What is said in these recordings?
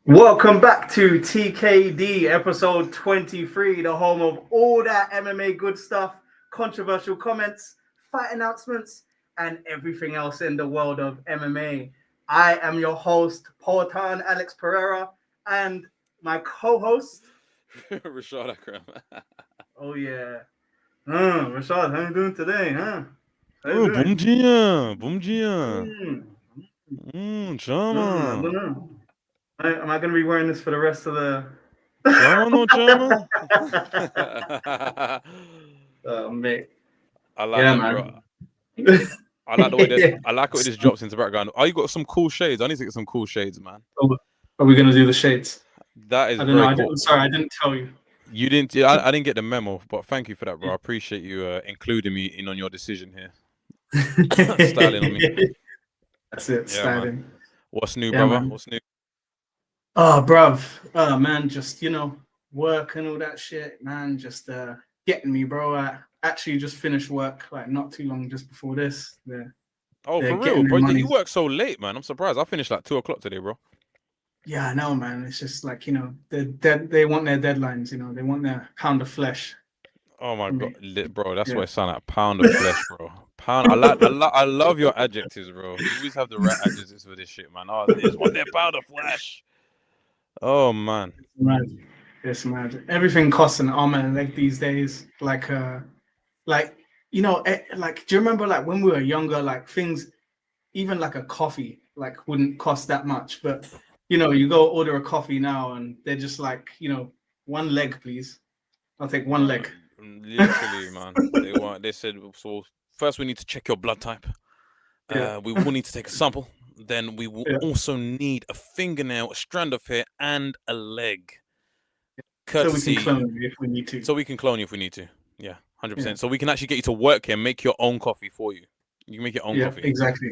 Welcome back to TKD episode 23, the home of all that MMA good stuff, controversial comments, fight announcements, and everything else in the world of MMA. I am your host, Poltan Alex Pereira, and my co-host, Rashad Akram. oh yeah, Rashad, how you doing today, huh? How you Oh, bom doing? dia, bom dia. Mm, I don't Chama. know. Am I going to be wearing this for the rest of the... Chama, no chama. Oh, mate. I like Yeah, that, bro. man. I like the way that I like it when this drops into the background. Oh, you got some cool shades. I need to get some cool shades, man. Are we gonna do the shades? That is I don't know. very I'm cool. sorry, I didn't tell you. You didn't. Yeah, I didn't get the memo, but thank you for that, bro. I appreciate you including me in on your decision here, styling on me. That's it, Yeah, man. styling. What's new, Yeah, brother? man. What's new? Oh, bruv. Oh, man. Just work and all that shit, man. Just getting me, bro. I actually just finished work like not too long just before this. Oh, They're for real, getting their bro. money. You work so late, man. I'm surprised. I finished like 2 o'clock today, bro. Yeah, I know, man. It's just like they want their deadlines. They want their pound of flesh Oh my from god, me. bro, that's Yeah. what it sound like. Pound of flesh, bro. Pound. I love your adjectives, bro. You always have the right adjectives for this shit, man. Oh, they just want their pound of flesh. Oh man. Mad. It's mad. Everything costs an arm and a leg these days. Like like, do you remember like when we were younger, like things, even like a coffee, like wouldn't cost that much, but you go order a coffee now and they're just like, one leg, please. I'll take one leg. Literally, man. They said so. First, we need to check your blood type. Yeah, We will need to take a sample. Then we will yeah. also need a fingernail, a strand of hair, and a leg. So we can Courtesy, clone you if we need to. so we can clone you if we need to. Yeah, Yeah, 100%. So we can actually get you to work here, and make your own coffee for you. You can make your own yeah, coffee. exactly.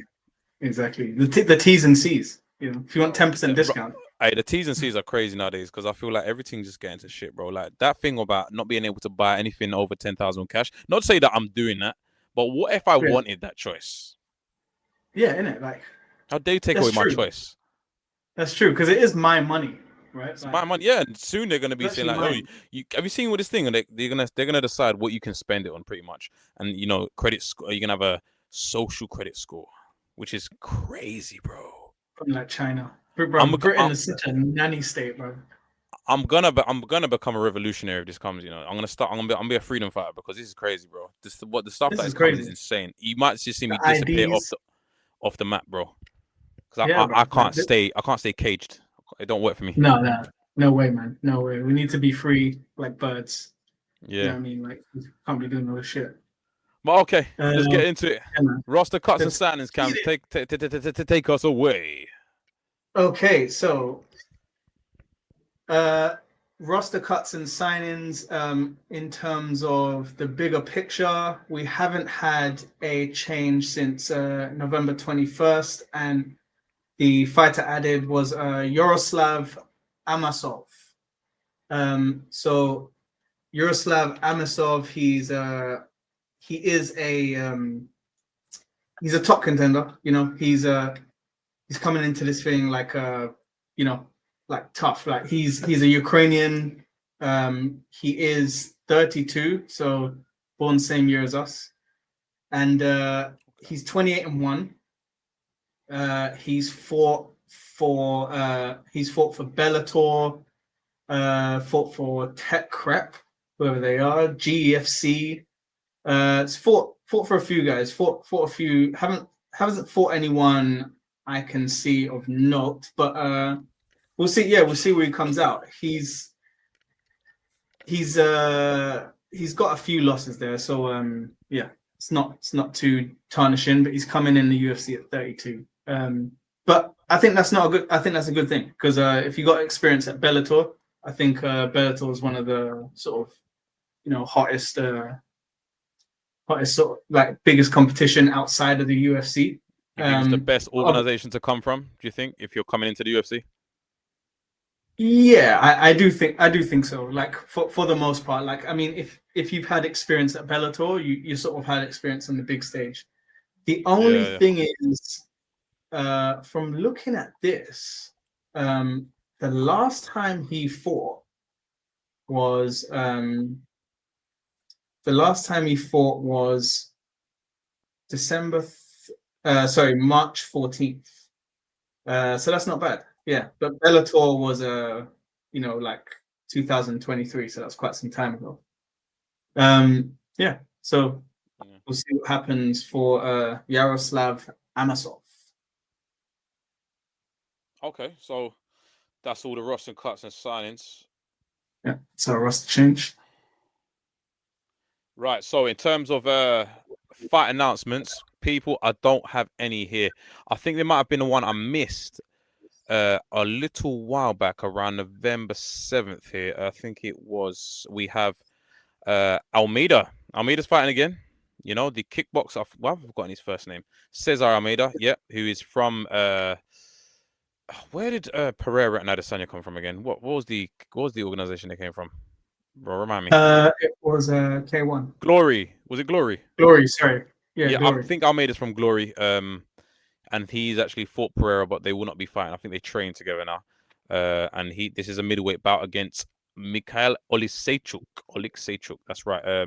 The T's and C's. If you want 10% Bro, discount. hey, the T's and C's are crazy nowadays because I feel like everything's just getting to shit, bro. Like that thing about not being able to buy anything over 10,000 cash. Not to say that I'm doing that, but what if I Yeah, wanted that choice? yeah, innit? Like How dare you take that's away my true. choice? That's true because it is my money, right? It's Like my money. Yeah, and soon they're gonna it's be saying actually like, "Oh, mine. you have you seen what this thing?" And they're gonna decide what you can spend it on, pretty much. And credit score. You can have a social credit score, which is crazy, bro. From like China. I'm Bro, a, Britain is such a nanny state, bro. I'm gonna become a revolutionary if this comes. I'm gonna be a freedom fighter because this is crazy, bro. The stuff This that is is coming is crazy. insane. You might just see The me disappear IDs, off the map, bro. Because yeah, I bro. can't stay caged. It don't work for me. No way, man. No way. We need to be free like birds. You know Yeah. what I mean? Like we can't be doing all this shit. But okay, Uh, let's get into it. yeah, man. Roster cuts and Let's signings, eat Cams. it. Take us away. Okay, so uh roster cuts and signings, in terms of the bigger picture, we haven't had a change since November 21st, and the fighter added was Yaroslav Amasov. So Yaroslav Amasov, he is he's a top contender. He's coming into this thing like you know like tough. Like he's a Ukrainian. He is 32, so born same year as us, and he's 28-1. He's fought for Bellator, fought for Tech Crep, whoever they are, GEFC. It's fought for a few guys. Fought a few. Hasn't fought anyone I can see of note, but we'll see. Yeah, we'll see where he comes out. He's got a few losses there, so yeah, it's not too tarnishing. But he's coming in the UFC at 32. But I think that's not a good. I think that's a good thing because if you got experience at Bellator, I think Bellator is one of the sort of hottest sort of like biggest competition outside of the UFC. You think it's the best But organization to come from? Do you think if you're coming into the UFC? yeah, I do think so. Like for the most part, like I mean, if you've had experience at Bellator, you sort of had experience on the big stage. The Yeah, only yeah. thing is, from looking at this, the last time he fought was March 14th. So that's not bad. Yeah, but Bellator was like 2023, so that's quite some time ago. Yeah, so we'll see what happens for Yaroslav Amosov. Okay, so that's all the roster cuts and signings. Yeah, so roster change. Right, so in terms of fight announcements, people, I don't have any here. I think there might have been the one I missed a little while back, around November 7th here. I think it was, we have Almeida. Almeida's fighting again. You know, the kickboxer, well, I've forgotten his first name. Cesar Almeida, yeah, who is from where did Pereira and Adesanya come from again? What was the organization they came from? Bro, remind me. It was K1. Glory. Was it Glory? Glory, sorry. Yeah, I think Almeida's from Glory. And he's actually fought Pereira, but they will not be fighting. I think they train together now. And this is a middleweight bout against Mikhail Oleksiejczuk. That's right.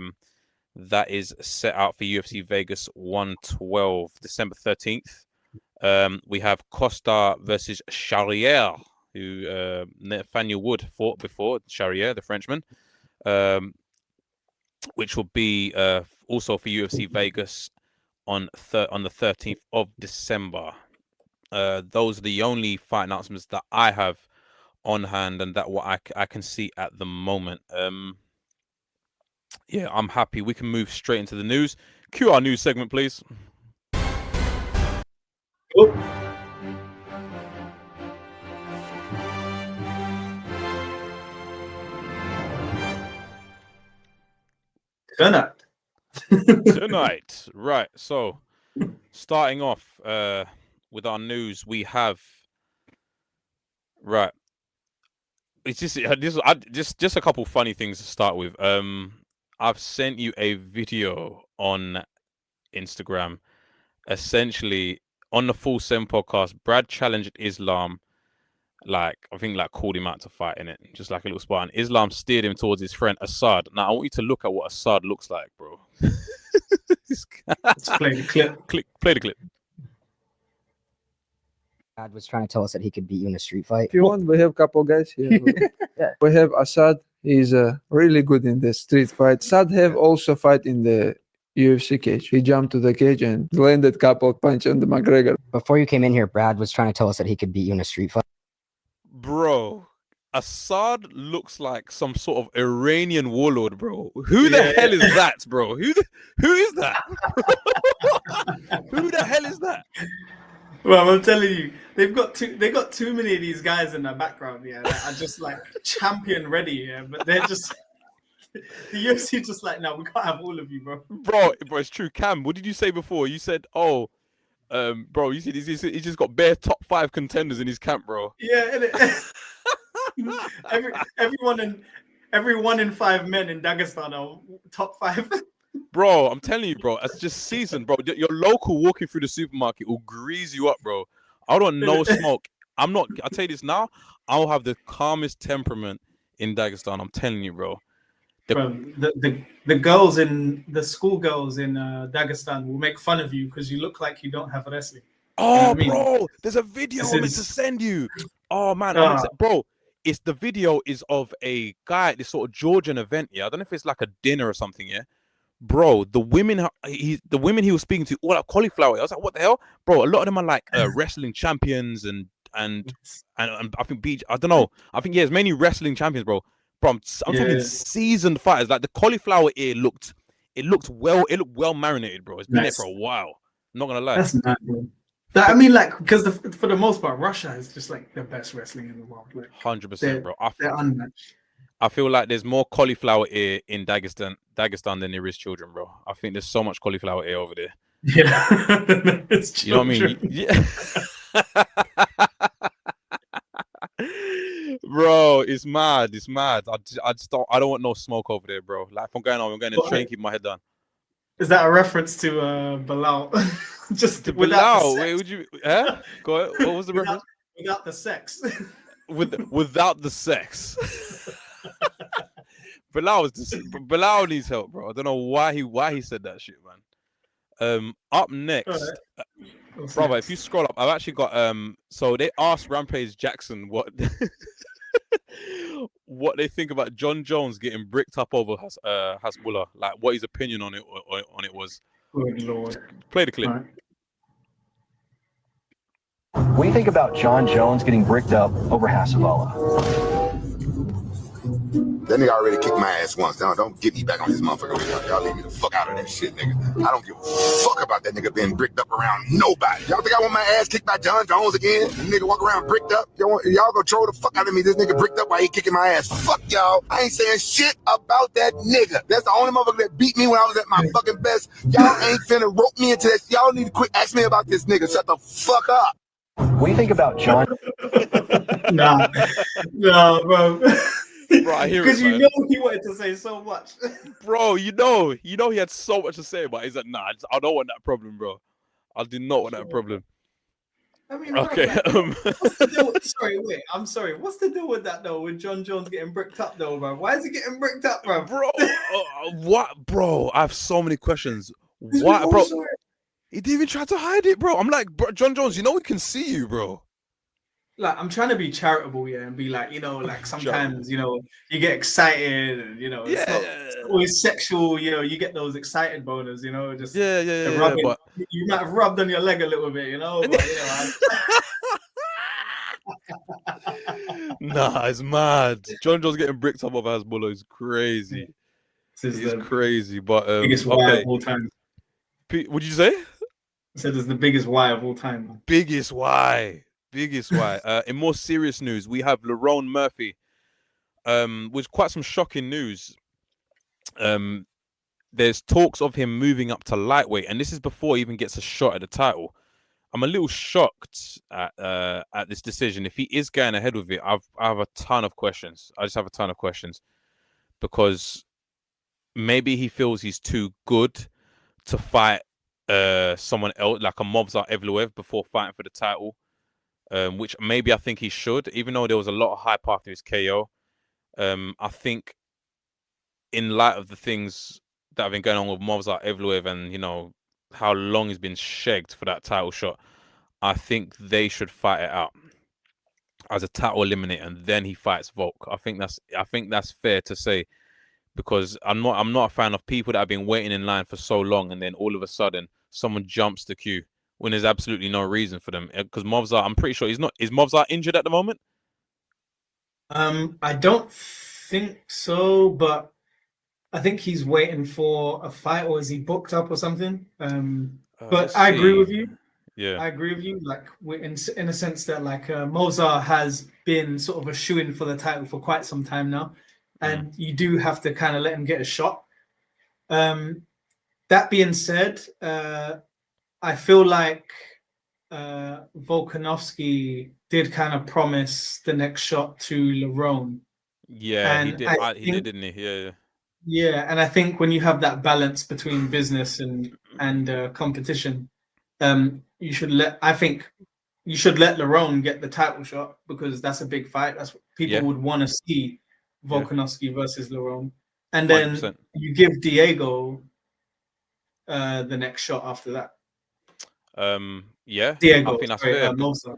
That is set out for UFC Vegas 112, December 13th. We have Costa versus Charrière, who Nathaniel Wood fought before. Charrière, the Frenchman, which will be also for UFC Vegas on the 13th of December. Those are the only fight announcements that I have on hand, and that what I can see at the moment. Yeah, I'm happy. We can move straight into the news. Cue our news segment, please. Oh. Tonight, right? So, starting off with our news, we have right. It's just a couple funny things to start with. I've sent you a video on Instagram. Essentially, on the Full Send podcast, Brad challenged Islam. I think called him out to fight in it, just like a little spot. And Islam steered him towards his friend Assad. Now I want you to look at what Assad looks like, bro. Let's play the clip. Play the clip. Brad was trying to tell us that he could beat you in a street fight. If you want, we have a couple guys here. Yeah. We have Assad. He's really good in the street fight. Assad have also fight in the UFC cage. He jumped to the cage and landed couple punch on the McGregor. Before you came in here, Brad was trying to tell us that he could beat you in a street fight. Bro, Assad looks like some sort of Iranian warlord, bro. Who the hell is that, bro? Who is that? Who the hell is that? Well, I'm telling you, they got too many of these guys in the background, that are just like champion ready, but they're just the UFC just like, no, we can't have all of you, bro. Bro, it's true. Cam, what did you say before? You said, bro, you said he's just got bare top 5 contenders in his camp, bro. Yeah, every 1 in 5 men in Dagestan are top 5. Bro, I'm telling you, bro, it's just seasoned, bro. Your local walking through the supermarket will grease you up, bro. I don't know smoke. I'll tell you this now, I'll have the calmest temperament in Dagestan. I'm telling you, bro. The girls in the schoolgirls in Dagestan will make fun of you because you look like you don't have wrestling. Oh, bro, there's a video I'm meant to send you. Oh man, bro, the video is of a guy at this sort of Georgian event. Yeah, I don't know if it's like a dinner or something. Yeah, bro, the women he was speaking to all like cauliflower. I was like, what the hell, bro? A lot of them are like wrestling champions and I think I don't know. I think it's mainly wrestling champions, bro. I'm talking seasoned fighters. Like the cauliflower ear looked well marinated, bro. It's been there for a while. I'm not gonna lie. That's mad, bro. I mean, like, because for the most part, Russia is just like the best wrestling in the world. Like, 100%, bro. They're unmatched. I feel like there's more cauliflower ear in Dagestan than there is children, bro. I think there's so much cauliflower ear over there. Yeah, it's you know what I mean? Yeah. Bro, it's mad. I don't want no smoke over there, bro. Like if I'm going to the train, keep my head down. Is that a reference to Bilal? Just to Bilal? Wait, would you? Go ahead. What was the reference? Without the sex. without the sex. Bilal needs help, bro. I don't know why he said that shit, man. Up next, brother, if you scroll up, I've actually got so they asked Rampage Jackson what what they think about John Jones getting bricked up over Hasbullah, like what his opinion on it was. Good Lord. Play the clip. Right. What do you think about John Jones getting bricked up over Hasbullah? That nigga already kicked my ass once. Don't get me back on his motherfucker. Y'all leave me the fuck out of that shit, nigga. I don't give a fuck about that nigga being bricked up around nobody. Y'all think I want my ass kicked by John Jones again? The nigga walk around bricked up? Y'all gonna troll the fuck out of me. This nigga bricked up while he kicking my ass. Fuck y'all. I ain't saying shit about that nigga. That's the only motherfucker that beat me when I was at my fucking best. Y'all ain't finna rope me into that. Y'all need to quit asking me about this nigga. Shut the fuck up. What do you think about John? Nah, bro. Bro, I hear it, because you man. know he wanted to say so much. Bro, you know he had so much to say, but he's like, nah, I don't want that problem, bro. I do not want that problem. I mean, Okay. Bro, like, what's the deal with, I'm sorry. What's the deal with that though? With John Jones getting bricked up though, bro? Why is he getting bricked up, bro? Bro, what, bro? I have so many questions. What, bro? He didn't even try to hide it, bro. I'm like, bro, John Jones, you know we can see you, bro. Like, I'm trying to be charitable, yeah, and be like, you know, like sometimes, you know, you get excited, and you know, it's not always sexual. You know, you get those excited boners, you know, just rubbing, but you might have rubbed on your leg a little bit, you know. But, you know, nah, it's mad. John Jones getting bricked up of Hasbullah is crazy. It's crazy, but biggest why of all time. Would you say? I said it's the biggest why of all time. Man. Biggest why. In more serious news, we have Lerone Murphy, with quite some shocking news. There's talks of him moving up to lightweight, and this is before he even gets a shot at the title. I'm a little shocked at this decision. If he is going ahead with it, I have a ton of questions. I just have a ton of questions because maybe he feels he's too good to fight someone else like a Movsar Evloev before fighting for the title, which maybe I think he should, even though there was a lot of hype after his KO. I think in light of the things that have been going on with Movsar Evloev and, you know, how long he's been shagged for that title shot, I think they should fight it out as a title eliminator, and then he fights Volk. I think that's fair to say, because I'm not a fan of people that have been waiting in line for so long and then all of a sudden someone jumps the queue when there's absolutely no reason for them. Because Movsar, I'm pretty sure is Movsar injured at the moment? I don't think so, but I think he's waiting for a fight, or is he booked up or something? But I agree with you. Yeah, I agree with you. Like, in a sense that like Movsar has been sort of a shoo-in for the title for quite some time now, and you do have to kind of let him get a shot. That being said, I feel like Volkanovski did kind of promise the next shot to Lerone. Yeah, and he did. He did, didn't he? Yeah. Yeah, and I think when you have that balance between business and competition, you should let Lerone get the title shot, because that's a big fight. That's what people would want to see, Volkanovski versus Lerone, and then 100%. you give Diego the next shot after that. Yeah, Diego, I think that's sorry, fair. Movsar.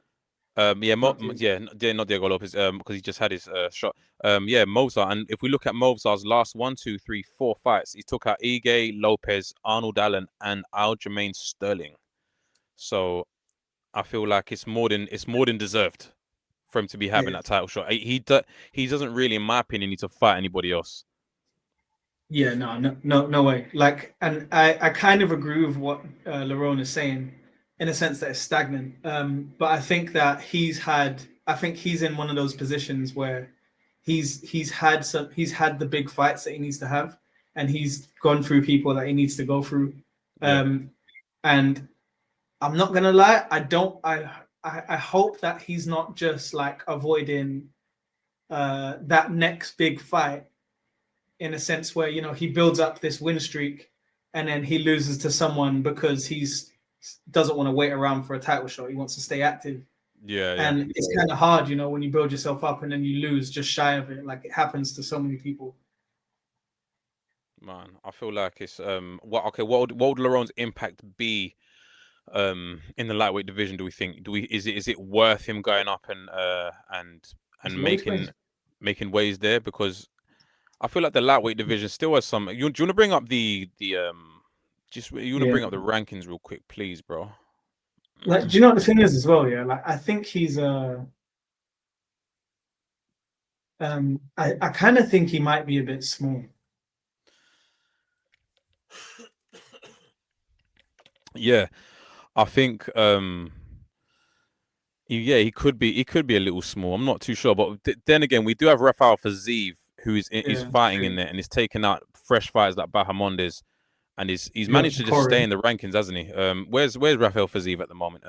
Not Diego Lopez, because he just had his shot. Movsar, and if we look at Movsar's last 1, 2, 3, 4 fights, he took out Ige, Lopez, Arnold Allen, and Aljamain Sterling. So I feel like it's more than deserved for him to be having that title shot. He doesn't really, in my opinion, need to fight anybody else. Yeah, no way. Like, and I kind of agree with what Lerone is saying, in a sense that it's stagnant. But I think that he's in one of those positions where he's had the big fights that he needs to have, and he's gone through people that he needs to go through. And I'm not gonna lie, I hope that he's not just like avoiding that next big fight, in a sense where, you know, he builds up this win streak and then he loses to someone because doesn't want to wait around for a title shot. He wants to stay active. Yeah, yeah. And it's kind of hard, you know, when you build yourself up and then you lose just shy of it. Like it happens to so many people. Man, I feel like it's what would Laron's impact be in the lightweight division, do we think? Is it worth him going up and making waves there? Because I feel like the lightweight division still has some. Do you want to bring up the bring up the rankings real quick, please, bro? Like, do you know what the thing is as well? Yeah, like I think he's I kind of think he might be a bit small. Yeah, I think he could be a little small. I'm not too sure, but then again, we do have Rafael Fiziev who is fighting in there and is taking out fresh fighters like Bahamondes, and he's managed to just stay in the rankings, hasn't he? Where's Rafael Fiziev at the moment?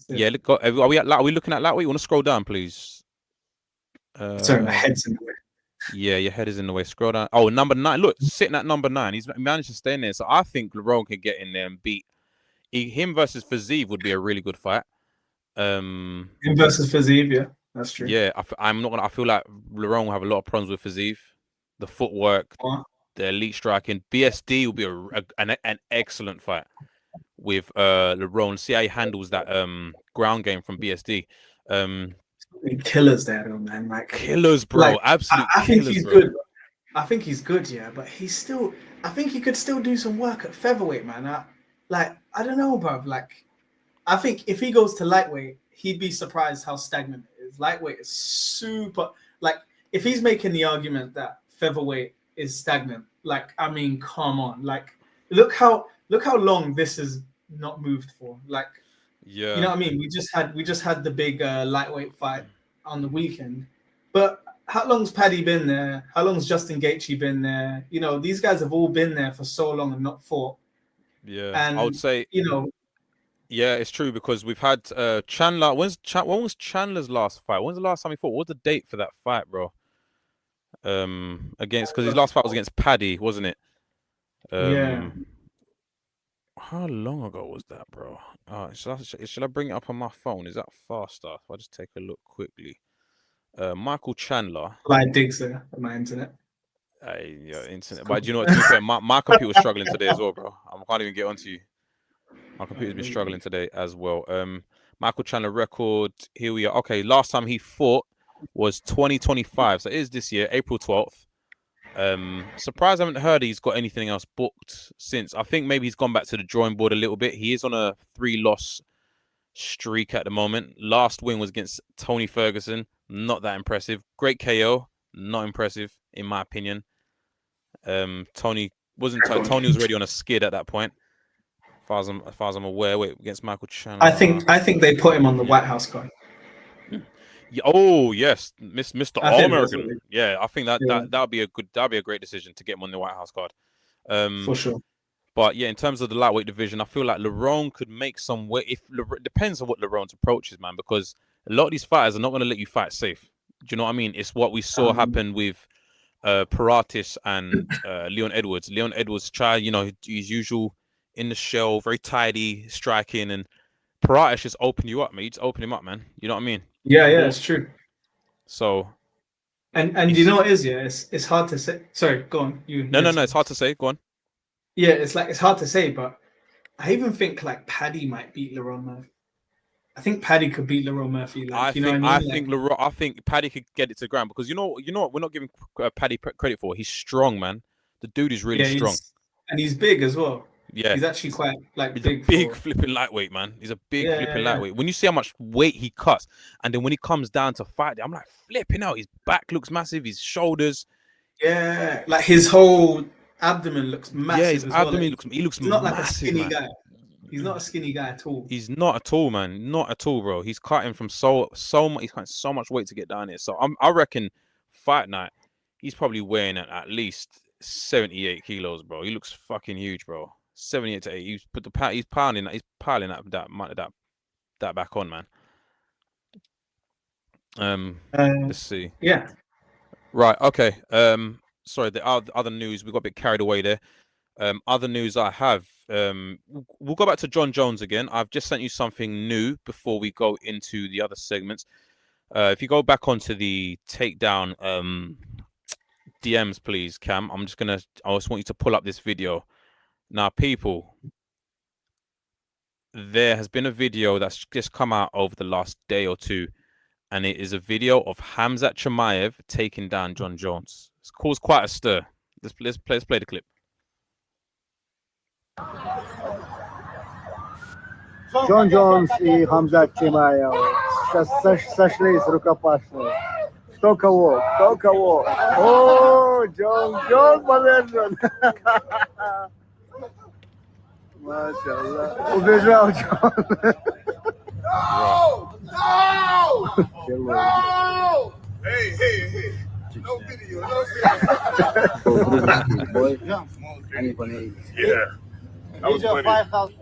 Yeah, are we looking at lightweight? You want to scroll down, please? Sorry, my head's in the way. Yeah, your head is in the way. Scroll down. Oh, number 9. Look, sitting at number 9. He's managed to stay in there. So I think Laron can get in there and beat him versus Fiziev would be a really good fight. Him versus Fiziev, yeah, that's true. Yeah, I'm not gonna. I feel like Laron will have a lot of problems with Fiziev. The footwork, the elite striking. BSD will be an excellent fight with Laron. See how he handles that ground game from BSD. Killers there, though, man. Like killers, bro. Like, Absolute I killers, think he's bro. good. I think he's good, yeah, but he's still. I think he could still do some work at featherweight, man. I don't know, bro. Like, I think if he goes to lightweight, he'd be surprised how stagnant it is. Lightweight is super. Like, if he's making the argument that featherweight is stagnant, like, I mean, come on. Like, look how long this has not moved for. Like, yeah, you know what I mean? We just had the big lightweight fight on the weekend, but how long's Paddy been there? How long's Justin Gaethje been there? You know, these guys have all been there for so long and not fought. Yeah, and I would say, you know, yeah, it's true because we've had Chandler. When was Chandler's last fight? When's the last time he fought? What's the date for that fight, bro? Because his last fight was against Paddy, wasn't it? Yeah. How long ago was that, bro? Should I bring it up on my phone? Is that faster? If I just take a look quickly. Michael Chandler. Live digs there on my internet. Internet. But you know what? To be fair, my computer's struggling today as well, bro. I can't even get onto you. My computer's been struggling today as well. Michael Chandler record. Here we are. Okay, last time he fought was 2025. So it is this year, April 12th. Surprised I haven't heard he's got anything else booked since. I think maybe he's gone back to the drawing board a little bit. He is on a 3-loss streak at the moment. Last win was against Tony Ferguson. Not that impressive. Great KO. Not impressive, in my opinion. Tony was already on a skid at that point. As far as I'm aware, against Michael Chandler. I think they put him on the White House card. Yeah, oh yes, Mr. All-American. Yeah, I think that'd be a great decision to get him on the White House card. For sure. But yeah, in terms of the lightweight division, I feel like Laron could make some way. It depends on what Laron's approach is, man, because a lot of these fighters are not going to let you fight safe. Do you know what I mean? It's what we saw happen with Paratis and Leon Edwards. Leon Edwards tried, his usual in the shell, very tidy striking, and Paratis just opened you up, man. You just open him up, man. You know what I mean? Yeah, it's true. So, and you know what it is, yeah, it's hard to say. Sorry, go on. No, it's hard to say. Go on. Yeah, it's hard to say, but I even think like Paddy might beat Laron Murphy. I think Paddy could beat Laron Murphy. Like, I think Paddy could get it to the ground because you know what we're not giving Paddy credit for. He's strong, man. The dude is really strong, and he's big as well. Yeah, he's actually quite he's a big flipping lightweight, man. He's a big flipping lightweight. When you see how much weight he cuts, and then when he comes down to fight, I'm like flipping out. His back looks massive. His shoulders. Yeah, like his whole abdomen looks massive. Yeah, his abdomen looks. He looks not massive, like a skinny man. guy. He's not a skinny guy at all. He's not at all, man. Not at all, bro. He's cutting from so much. He's cutting so much weight to get down here. So I reckon fight night, he's probably weighing at least 78 kilos, bro. He looks fucking huge, bro. 78 to 80. He's piling that back on, man. Let's see. Yeah. Right. Okay. Sorry. The other news, we got a bit carried away there. Other news I have, we'll go back to John Jones again. I've just sent you something new before we go into the other segments. If you go back onto the takedown DMs, please, Cam. I just want you to pull up this video. Now, people, there has been a video that's just come out over the last day or two, and it is a video of Khamzat Chimaev taking down John Jones. It's caused quite a stir. Let's play the clip. Джон Джонс и Хамзат Чимаев сейчас сошлись рукопашные. Кто кого? Кто кого? О, Джон повержен. Машаллах. Убежал Джон. No! Hey. No video. Yeah. That was funny. 5,000.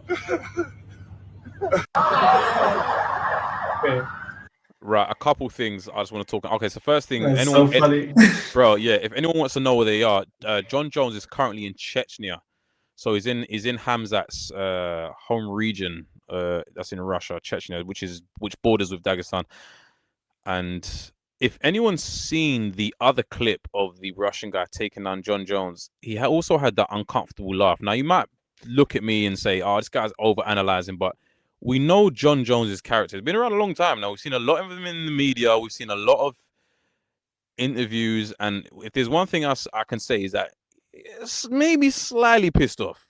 Right, a couple things I just want to talk. Okay, so first thing, That's so funny. Bro, yeah. If anyone wants to know where they are, John Jones is currently in Chechnya, so he's in Khamzat's home region. That's in Russia, Chechnya, which borders with Dagestan. And if anyone's seen the other clip of the Russian guy taking down John Jones, he also had that uncomfortable laugh. Now you might look at me and say, "Oh, this guy's overanalyzing," but we know John Jones's character. He's been around a long time now. We've seen a lot of him in the media. We've seen a lot of interviews. And if there's one thing else I can say is that it's maybe slightly pissed off.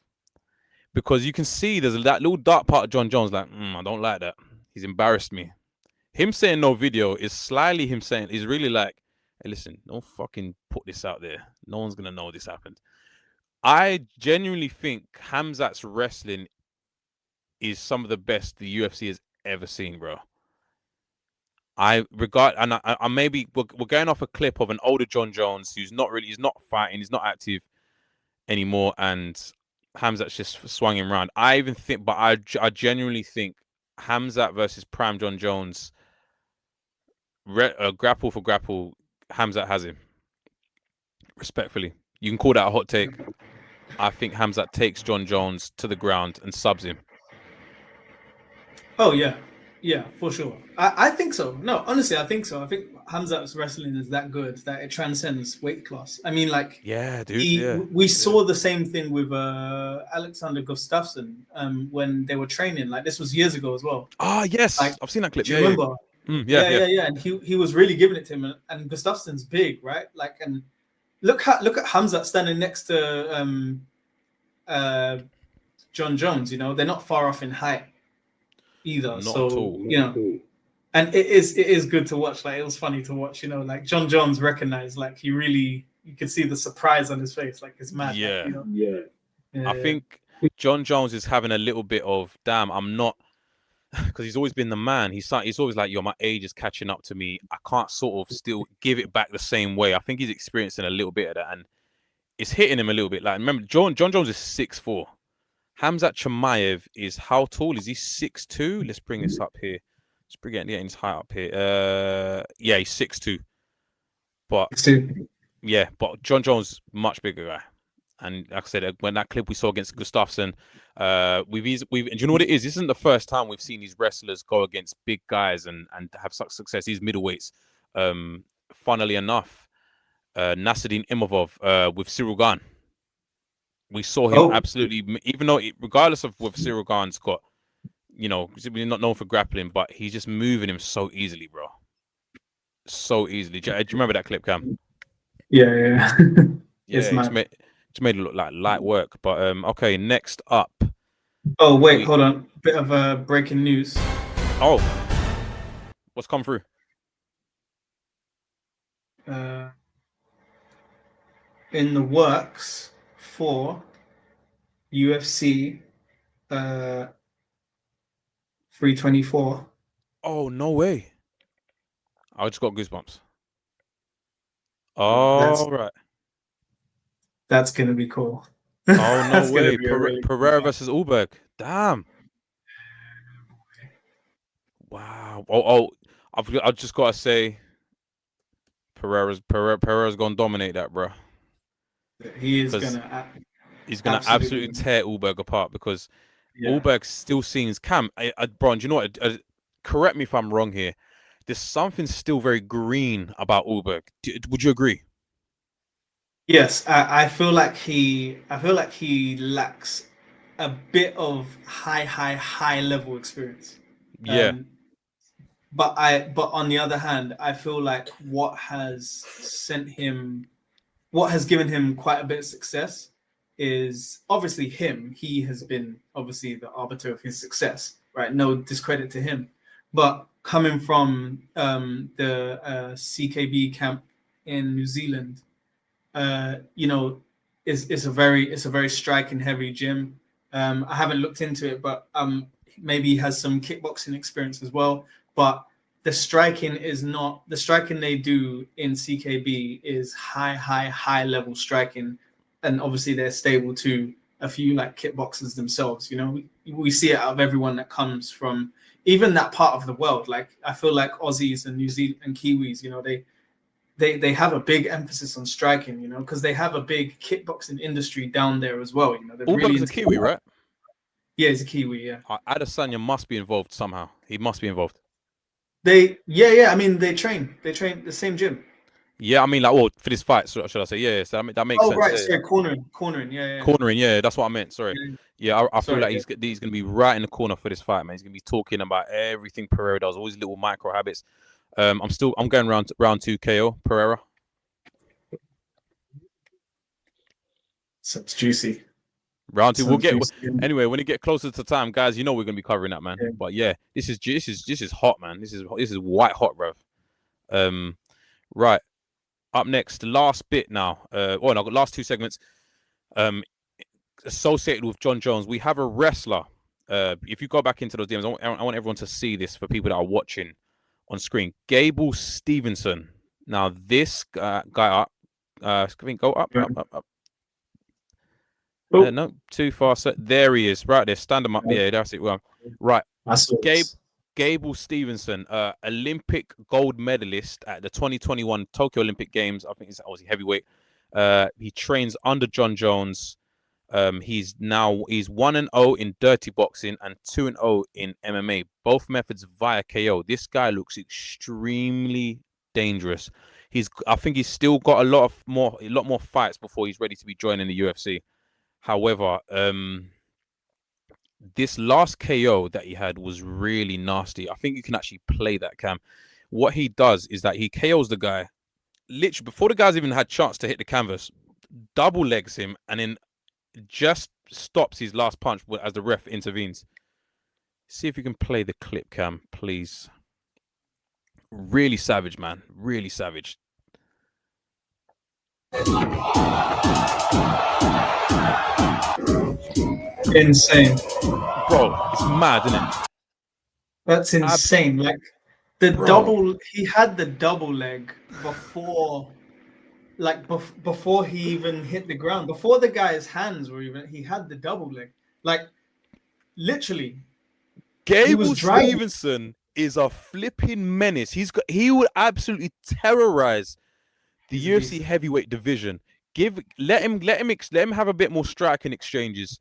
Because you can see there's that little dark part of John Jones like, I don't like that. He's embarrassed me. Him saying no video is slightly him saying, he's really like, hey, listen, don't fucking put this out there. No one's going to know this happened. I genuinely think Khamzat's wrestling is some of the best the UFC has ever seen, bro. I maybe we're going off a clip of an older John Jones he's not fighting, he's not active anymore, and Khamzat's just swung him around. I genuinely think Khamzat versus Prime John Jones, grapple for grapple, Khamzat has him. Respectfully, you can call that a hot take. I think Khamzat takes John Jones to the ground and subs him. Oh yeah, for sure. I think so. No, honestly, I think so. I think Khamzat's wrestling is that good that it transcends weight class. I mean, like, yeah, dude. We saw the same thing with Alexander Gustafsson when they were training. Like, this was years ago as well. Ah, yes, like, I've seen that clip. Do you remember? Yeah. And he was really giving it to him. And Gustafsson's big, right? Like, and look at Khamzat standing next to John Jones. You know, they're not far off in height either. Not so at all. You know, and it is good to watch. Like, it was funny to watch. You know, like John Jones recognized, like, you could see the surprise on his face. Like, it's mad. Yeah. Like, you know? I think John Jones is having a little bit of damn. I'm not, because he's always been the man. He's always like, yo, my age is catching up to me. I can't sort of still give it back the same way. I think he's experiencing a little bit of that, and it's hitting him a little bit. Like, remember, John Jones is 6'4". Khamzat Chimaev is how tall? Is he 6'2"? Let's bring this up here. Let's bring getting his height up here. Yeah, he's 6'2". But yeah, but John Jones much bigger guy. And like I said, when that clip we saw against Gustafsson, and do you know what it is? This isn't the first time we've seen these wrestlers go against big guys and have such success. These middleweights. Funnily enough, Nasruddin Imavov with Tsarukyan. We saw him absolutely, even though regardless of what Tsarukyan's got, you know, he's not known for grappling, but he's just moving him so easily, bro. So easily. Do you remember that clip, Cam? Yeah. Yeah, it's made it look like light work. But okay, next up. Oh wait, hold on. Bit of breaking news. Oh, what's come through? In the works for UFC 324. Oh, no way. I just got goosebumps. Oh, right. That's going to be cool. Oh, no way. Pereira versus Ulberg. Damn. Wow. Oh, I've just got to say, Pereira's going to dominate that, bro. He is going to. He's gonna absolutely tear Ulberg apart because Ulberg still seems Bron, you know what? Correct me if I'm wrong here. There's something still very green about Ulberg. Would you agree? Yes, I feel like he lacks a bit of high level experience. Yeah. But on the other hand, I feel like what has given him quite a bit of success is obviously him. He has been obviously the arbiter of his success, right? No discredit to him. But coming from the CKB camp in New Zealand, you know, it's a very striking heavy gym. I haven't looked into it, but maybe he has some kickboxing experience as well. But the striking they do in CKB is high level striking, and obviously they're stable to a few like kickboxers themselves. You know, we see it out of everyone that comes from even that part of the world. Like I feel like Aussies and New Zealand and Kiwis, you know, they have a big emphasis on striking, you know, because they have a big kickboxing industry down there as well. You know, they're really a Kiwi, right? Yeah, he's a Kiwi. Yeah, Adesanya must be involved somehow. He must be involved. Yeah. I mean, they train the same gym. Yeah, I mean, like, well, for this fight, should I say? Yeah, so that makes sense. Oh, right, yeah. sorry, cornering, yeah. Cornering, yeah, that's what I meant. Sorry. Yeah, I feel like yeah. he's going to be right in the corner for this fight, man. He's going to be talking about everything Pereira does, all his little micro habits. I'm going round 2 KO Pereira. So it's juicy. Round 2, we'll get anyway when it get closer to time, guys. You know we're going to be covering that, man. Yeah. But yeah, this is hot, man. This is white hot, bruv. Right. Up next, last bit now. I've got last 2 segments. Associated with John Jones, we have a wrestler. If you go back into those DMs, I want everyone to see this for people that are watching on screen. Gable Stevenson. Now this guy up. Go up. No, too far. So there he is. Right there. Stand him up. Yeah, that's it. Well, right. Gable Stevenson, Olympic gold medalist at the 2021 Tokyo Olympic Games. I think it's obviously heavyweight. He trains under John Jones. He's 1-0 in dirty boxing and 2-0 in MMA. Both methods via KO. This guy looks extremely dangerous. I think he's still got a lot more fights before he's ready to be joining the UFC. However, this last KO that he had was really nasty. I think you can actually play that, Cam. What he does is that he KOs the guy literally before the guy's even had chance to hit the canvas, double legs him, and then just stops his last punch as the ref intervenes. See if you can play the clip, Cam, please. Really savage, man. Really savage. Insane. Bro, it's mad, isn't it? That's insane. Like the double, he had the double leg before, before he even hit the ground, before the guy's hands were even, he had the double leg. Like literally. Gable Stevenson is a flipping menace. He would absolutely terrorize the UFC heavyweight division. Let him have a bit more striking exchanges.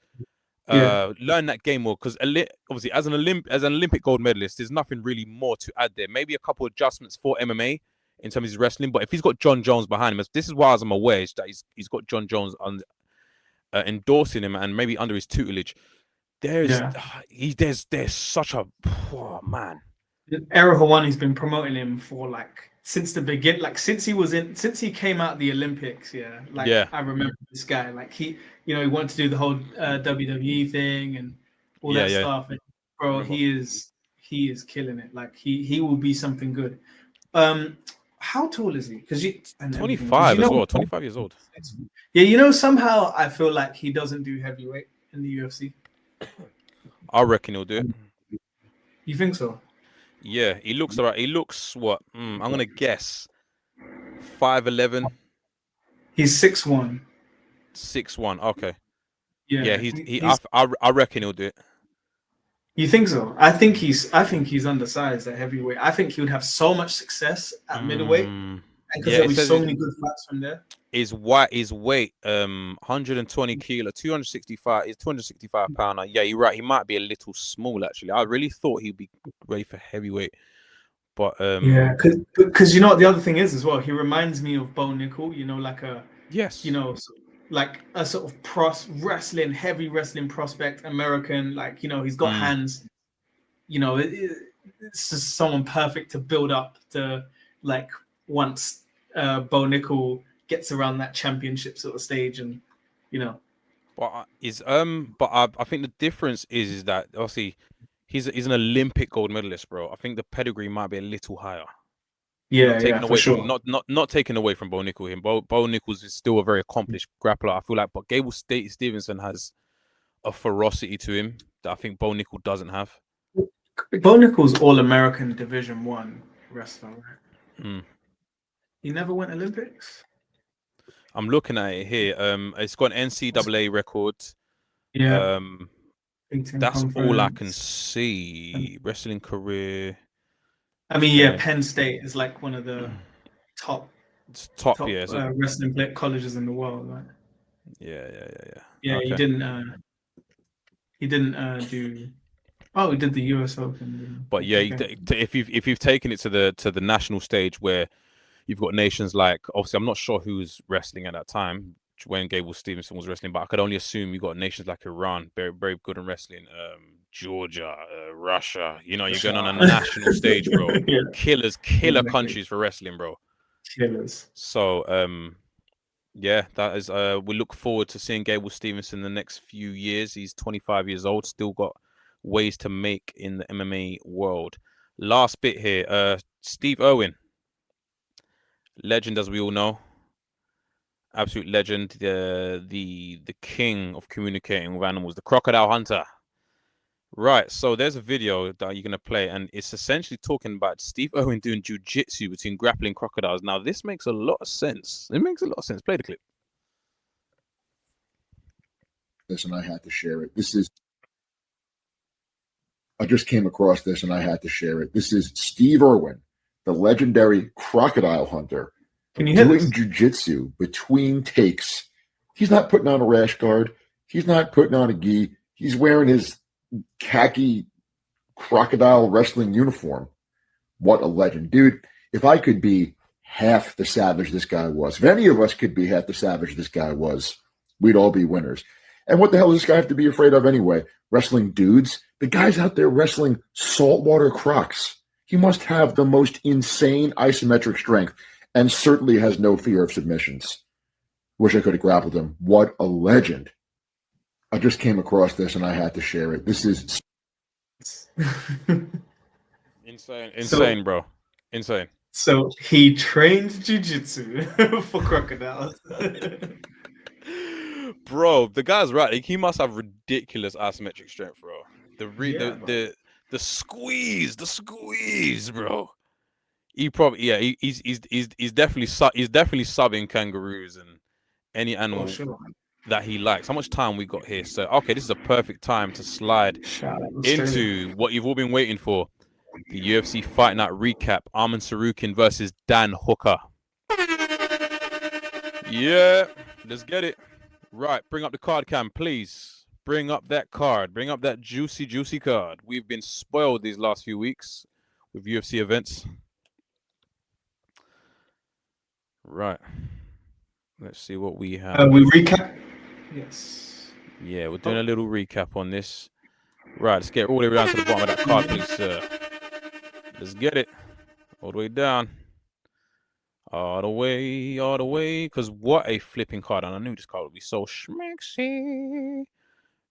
Learn that game more, because obviously as an Olympic gold medalist, there's nothing really more to add there. Maybe a couple of adjustments for MMA in terms of his wrestling, but if he's got John Jones behind him, this is why I'm aware is that he's got John Jones endorsing him and maybe under his tutelage. There's such a man. Errol Hawani's been promoting him for since the beginning, since he came out of the Olympics. I remember this guy. He wanted to do the whole WWE thing and all that stuff. And, bro, he is killing it. He will be something good. How tall is he? Because 25 as well. 25 years old. Yeah, somehow I feel like he doesn't do heavyweight in the UFC. I reckon he'll do it. You think so? Yeah, he looks all right. He looks what? I'm gonna guess 5'11". He's 6'1". 6'1". Okay. Yeah. I reckon he'll do it. You think so? I think he's undersized at heavyweight. I think he would have so much success at middleweight, and because Yeah, there'll it be says so many good fights from there. his weight 120 kilo, 265 is 265 pounder. Yeah, you're right. He might be a little small actually. I really thought he'd be ready for heavyweight. But Yeah, because you know what the other thing is as well. He reminds me of Bo Nickel. You know, like yes. you know, like a sort of heavy wrestling prospect, American. Like, you know, he's got hands. You know, it's just someone perfect to build up to, like, once Bo Nickel gets around that championship sort of stage, and you know. But I think the difference is that obviously he's an Olympic gold medalist, bro. I think the pedigree might be a little higher. Yeah, Not taken for away sure. from not taken away from Bo Nickel. Bo Nichols is still a very accomplished grappler. I feel like, but Gable Stevenson has a ferocity to him that I think Bo Nickel doesn't have. Bo Nickel's All-American Division 1 wrestler, right? He never went Olympics. I'm looking at it here. It's got an NCAA record. Yeah. That's all I can see. Wrestling career. I mean, yeah, Penn State is like one of the top yeah, wrestling colleges in the world, right? Yeah. Yeah, okay. He didn't do. Oh, he did the US Open. But yeah, okay. if you've taken it to the national stage where you've got nations like, obviously I'm not sure who was wrestling at that time when Gable Stevenson was wrestling, but I could only assume you got nations like Iran, very very good in wrestling, Georgia, Russia. You know, you're going on a national stage, bro. Yeah. Killer countries for wrestling, bro. Killers. So yeah, that is. We look forward to seeing Gable Stevenson in the next few years. He's 25 years old, still got ways to make in the MMA world. Last bit here, Steve Irwin, legend as we all know, absolute legend, the king of communicating with animals, the crocodile hunter. Right, so there's a video that you're gonna play, and it's essentially talking about Steve Irwin doing jiu-jitsu between grappling crocodiles. Now, this makes a lot of sense. It makes a lot of sense. Play the clip. This and I had to share it. I just came across this and I had to share it. This is Steve Irwin, the legendary crocodile hunter, doing jiu-jitsu between takes. He's not putting on a rash guard. He's not putting on a gi. He's wearing his khaki crocodile wrestling uniform. What a legend. Dude, if I could be half the savage this guy was, if any of us could be half the savage this guy was, we'd all be winners. And what the hell does this guy have to be afraid of anyway? Wrestling dudes? The guy's out there wrestling saltwater crocs. He must have the most insane isometric strength and certainly has no fear of submissions. Wish I could have grappled him. What a legend. I just came across this and I had to share it. This is insane, bro. Insane. So he trained jiu-jitsu for crocodiles. Bro, the guy's right. Like, he must have ridiculous asymmetric strength, bro. The squeeze, bro. He probably he's definitely subbing kangaroos and any animal that he likes. How much time we got here? So okay, this is a perfect time to slide into what you've all been waiting for. The UFC Fight Night recap. Arman Tsarukyan versus Dan Hooker. Yeah, let's get it. Right, bring up the card cam, please. Bring up that card. Bring up that juicy card. We've been spoiled these last few weeks with UFC events. Right. Let's see what we have. We recap? Yes. Yeah, we're doing a little recap on this. Right, let's get all the way down to the bottom of that card, please, sir. Let's get it. All the way down. All the way. Because what a flipping card. And I knew this card would be so schmexy.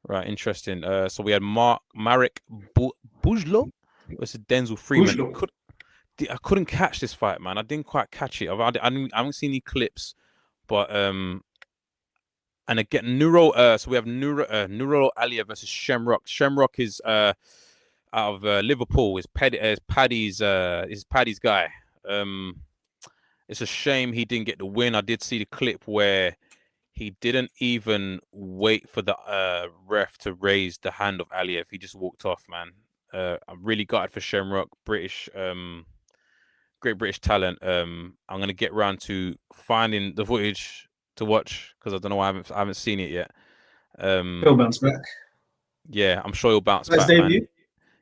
Right, interesting. So we had Marek Bujlo versus Denzel Freeman. I couldn't catch this fight, man. I didn't quite catch it. I haven't seen any clips. But, and again, so we have Nuro Aliyah versus Shamrock. Shamrock is out of Liverpool. Is Paddy's guy. It's a shame he didn't get the win. I did see the clip where he didn't even wait for the ref to raise the hand of Aliyah. He just walked off, man. I'm really gutted for Shamrock, British great British talent. I'm gonna get round to finding the footage to watch because I don't know why I haven't seen it yet. He'll bounce back. Yeah, I'm sure he'll bounce His back, debut.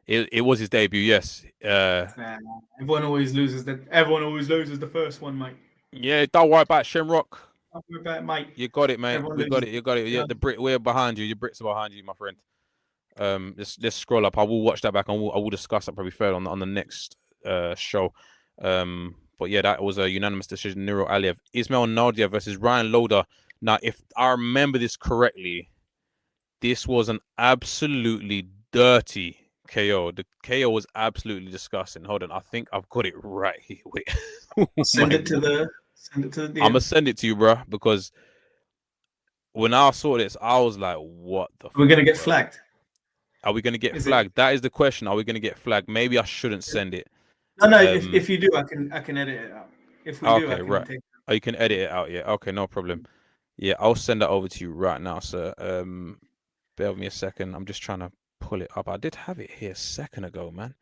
man. It was his debut, yes. Everyone always loses. Everyone always loses the first one, mate. Yeah, don't worry about Shamrock. Don't worry about it, mate. You got it, mate. Everyone We got loses. it. You got it. Yeah, Yeah. the Brit, we're behind you. Your Brits are behind you, my friend. Let's scroll up. I will watch that back. I will discuss that probably further on the next show. But yeah, that was a unanimous decision. Nuro Aliev, Ismail Nadia versus Ryan Loader. Now, if I remember this correctly, this was an absolutely dirty KO. The KO was absolutely disgusting. Hold on, I think I've got it right here. Wait, Send it to the DM. I'm gonna send it to you, bro, because when I saw this, I was like, "What the?" We're gonna get bro? flagged. Are we gonna get Is flagged? That is the question. Are we gonna get flagged? Maybe I shouldn't send it. No. If you do, I can edit it out. If we do, I Okay, can right. take. Oh, you can edit it out. Yeah. Okay, no problem. Yeah, I'll send that over to you right now, sir. Bear with me a second. I'm just trying to pull it up. I did have it here a second ago, man.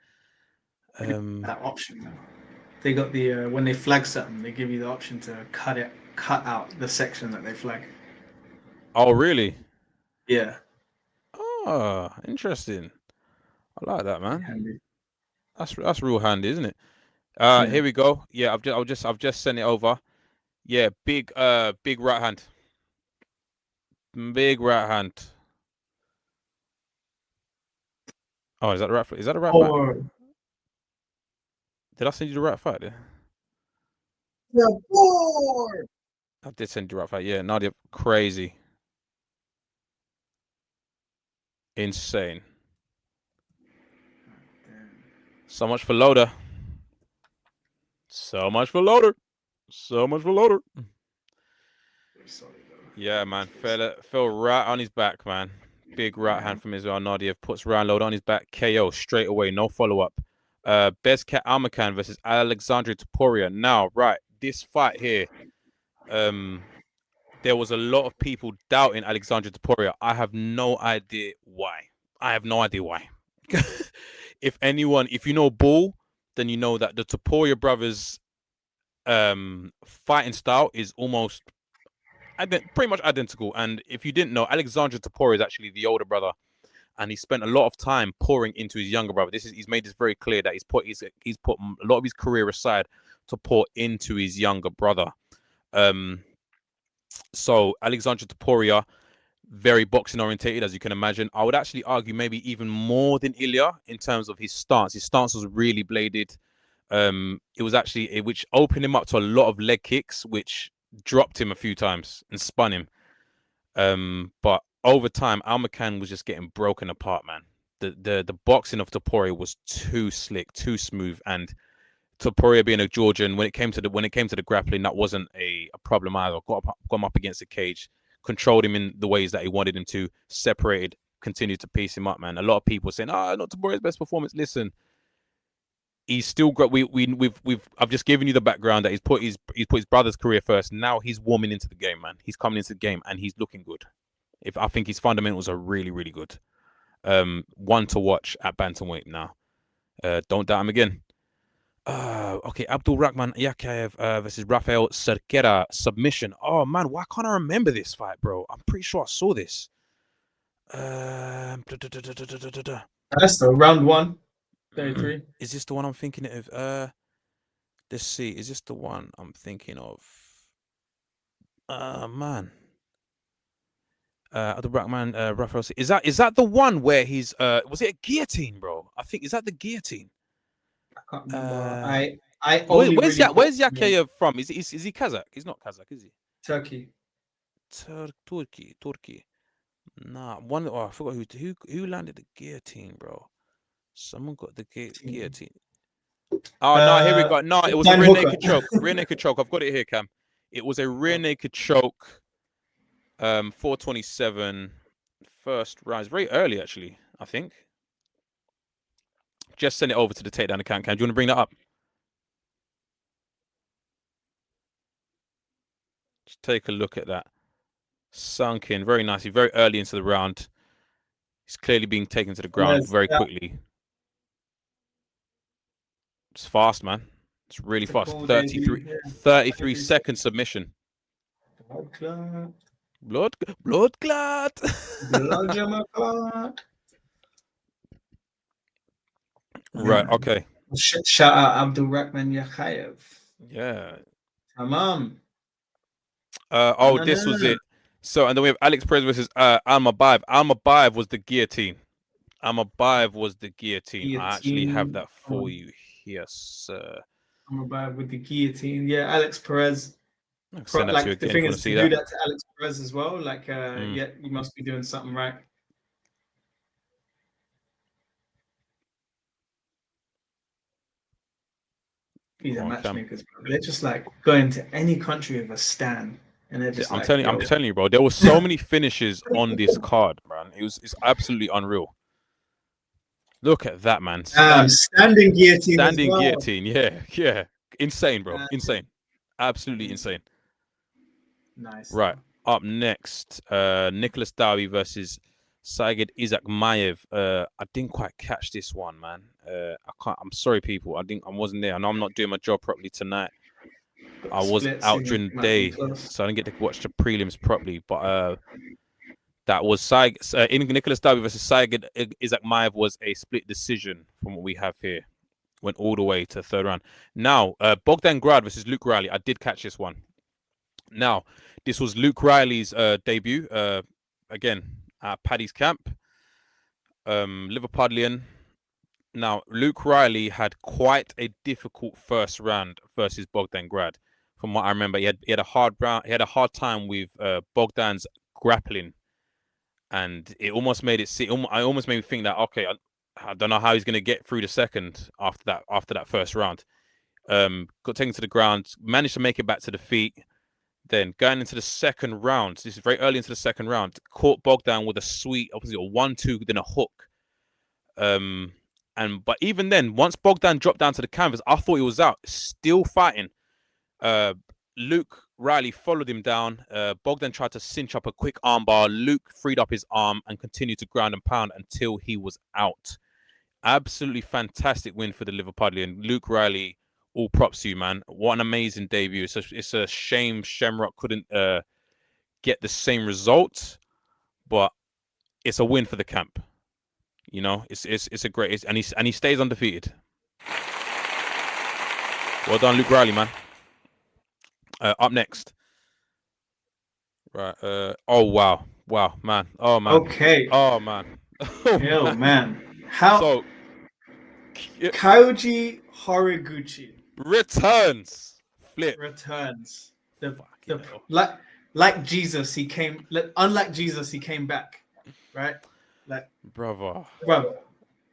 That option now. They got the when they flag something, they give you the option to cut out the section that they flag. Oh, really? Yeah. Oh, interesting. I like that, man. Handy. That's real handy, isn't it? Yeah. Here we go. Yeah, I've just sent it over. Yeah, big right hand. Big right hand. Oh, is that the right foot? Is that the right fight? Did I send you the right fight there? The board. I did send you the right fight. Yeah, Nadia, crazy. Insane. So much for Loader. So much for Loader. So much for Loader. Yeah, man. Fell right on his back, man. Big right hand from Israel Nadia puts Ryan Loader on his back. KO straight away. No follow-up. Bezkat Almakan versus Alexandre Topuria. Now, right, this fight here, there was a lot of people doubting Alexandre Topuria. I have no idea why. If you know Bull, then you know that the Topuria brothers' fighting style is almost pretty much identical. And if you didn't know, Alexandre Topuria is actually the older brother, and he spent a lot of time pouring into his younger brother. He's made this very clear that he's put a lot of his career aside to pour into his younger brother. So Alexandre Topuria, very boxing orientated, as you can imagine. I would actually argue maybe even more than Ilya in terms of his stance. His stance was really bladed. It was actually which opened him up to a lot of leg kicks, which dropped him a few times and spun him. But over time, Almakan was just getting broken apart, man. The boxing of Topuria was too slick, too smooth, and Topuria being a Georgian, when it came to the grappling, that wasn't a problem either. Got him up against the cage, controlled him in the ways that he wanted him to, separated, continued to piece him up, man. A lot of people saying, not Topuria's best performance. Listen, he's still got. I've just given you the background that he's put his brother's career first. Now he's warming into the game, man. He's coming into the game and he's looking good. I think his fundamentals are really, really good. One to watch at bantamweight now. Don't doubt him again. Okay, Abdul Rahman Yakayev versus Rafael Cerquera submission. Oh man, why can't I remember this fight, bro? I'm pretty sure I saw this. That's the round 1, 33. Is this the one I'm thinking of? Let's see. Is this the one I'm thinking of? Man. Abdul Rahman Rafael. Is that the one where he's was it a guillotine, bro? I think is that the guillotine? I can't remember. I only where's Yakayev from? Is he Kazakh? He's not Kazakh, is he? Turkey. Turkey. Nah, I forgot who landed the guillotine, bro. Someone got the guillotine. Oh no, here we go. No, it was a rear naked choke. Rear naked choke. I've got it here, Cam. It was a rear naked choke. 427 first round. It's very early, actually, I think. Just send it over to the takedown account, Cam. Do you want to bring that up? Just take a look at that. Sunk in very nicely, very early into the round. He's clearly being taken to the ground very quickly. It's fast, man. It's really It's a fast. cool 33, debut, yeah. 33 second submission. Blood clot. Blood clot. Blood jummer clot. Right. Yeah. Okay. Shout out Abdul Rahman Yakhayev. Yeah. Tamam. This was it. So, and then we have Alex Perez versus Almabayev. Almabayev was the guillotine. Almabayev was the guillotine. I actually have that for you here, sir. Almabayev with the guillotine. Yeah, Alex Perez. Send that to you again. The thing If you want is, to see do that. that to Alex Perez as well. Like, yeah, you must be doing something right. These are matchmakers, bro. They're just like going to any country with a stand, and they're just I'm like, telling you, bro. There were so many finishes on this card, man. It's absolutely unreal. Look at that, man. Standing guillotine. Standing guillotine. Yeah. Insane, bro. Insane. Absolutely insane. Nice. Right. Up next, Nicholas Dowie versus Saigid Isakmayev. I didn't quite catch this one, man. I'm sorry, people. I wasn't there. I know I'm not doing my job properly tonight. I was out during the day, so I didn't get to watch the prelims properly. But that was Nicholas Dowie versus Saigid Isakmayev was a split decision from what we have here. Went all the way to the third round. Now, Bogdan Grad versus Luke Riley. I did catch this one. Now, this was Luke Riley's debut. Again, at Paddy's camp. Liverpudlian. Now, Luke Riley had quite a difficult first round versus Bogdan Grad. From what I remember, he had a hard time with Bogdan's grappling, and it almost made it. I almost made me think that okay, I don't know how he's going to get through the second after that first round. Got taken to the ground, managed to make it back to the feet. Then going into the second round, this is very early into the second round, caught Bogdan with a sweet, obviously a 1-2, then a hook. But even then, once Bogdan dropped down to the canvas, I thought he was out, still fighting. Luke Riley followed him down. Bogdan tried to cinch up a quick armbar. Luke freed up his arm and continued to ground and pound until he was out. Absolutely fantastic win for the Liverpudlian. Luke Riley, all props to you, man. What an amazing debut. It's a shame Shamrock couldn't get the same result, but it's a win for the camp. You know, it's a great, and he stays undefeated. Well done, Luke Riley, man. Up next. Right. Oh, wow, man. Oh, man. Okay. Oh, man. Oh, man. How? So, Kyoji Horiguchi returns. Returns. Like Jesus, he came. Unlike Jesus, he came back. Right. Like, brother.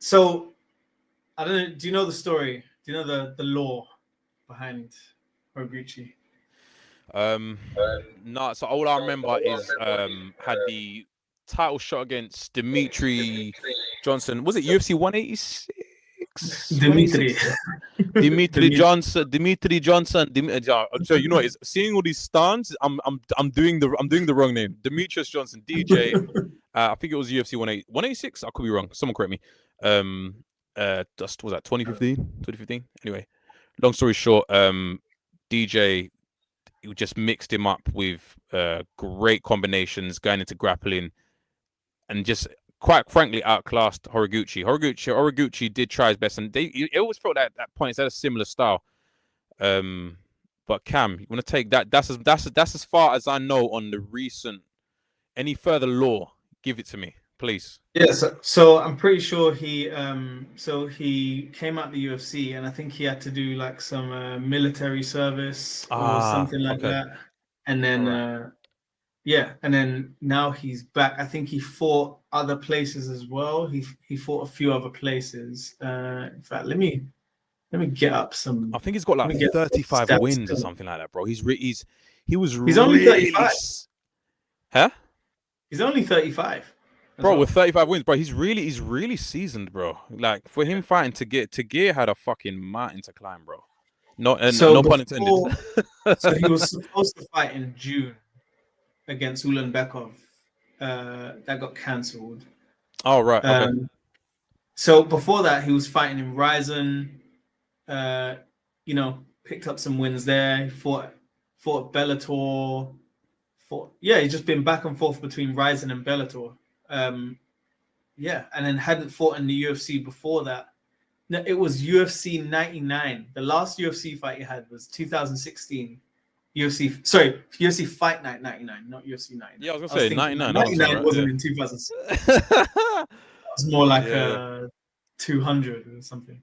So, I don't know. Do you know the story? Do you know the lore behind Horiguchi? No. So all I remember is had the title shot against Dimitri Johnson. Was it UFC 186? Dimitri Johnson. So you know, it's seeing all these stans. I'm doing the wrong name. Demetrius Johnson, DJ. I think it was UFC 186. I could be wrong. Someone correct me. Just was that 2015? Anyway, long story short, DJ just mixed him up with great combinations going into grappling, and just quite frankly outclassed Horiguchi. Horiguchi did try his best, and it always felt that at points they had a similar style. But Cam, you want to take that? That's as far as I know on the recent. Any further lore? Give it to me, please. Yes. Yeah, so I'm pretty sure he came out the UFC, and I think he had to do like some military service or something like that, and then and then now he's back. I think he fought other places as well. He fought a few other places. In fact, let me get up some. I think he's got like 35 wins or something like that, bro. He's only 35. Huh? He's only 35. Bro, with 35 wins, bro, he's really seasoned, bro. Like for him fighting Tagir had a fucking mountain to climb, bro. No pun intended. So he was supposed to fight in June against Ulanbekov. That got cancelled. Oh right. Okay. So before that, he was fighting in Ryzen. picked up some wins there. He fought Bellator. He's just been back and forth between Ryzen and Bellator. Yeah, and then hadn't fought in the UFC before that. No, it was UFC 99. The last UFC fight he had was 2016. UFC Fight Night 99, not UFC 99. Yeah, I was gonna say 99. 99 wasn't in 2006. It was more like 200 or something.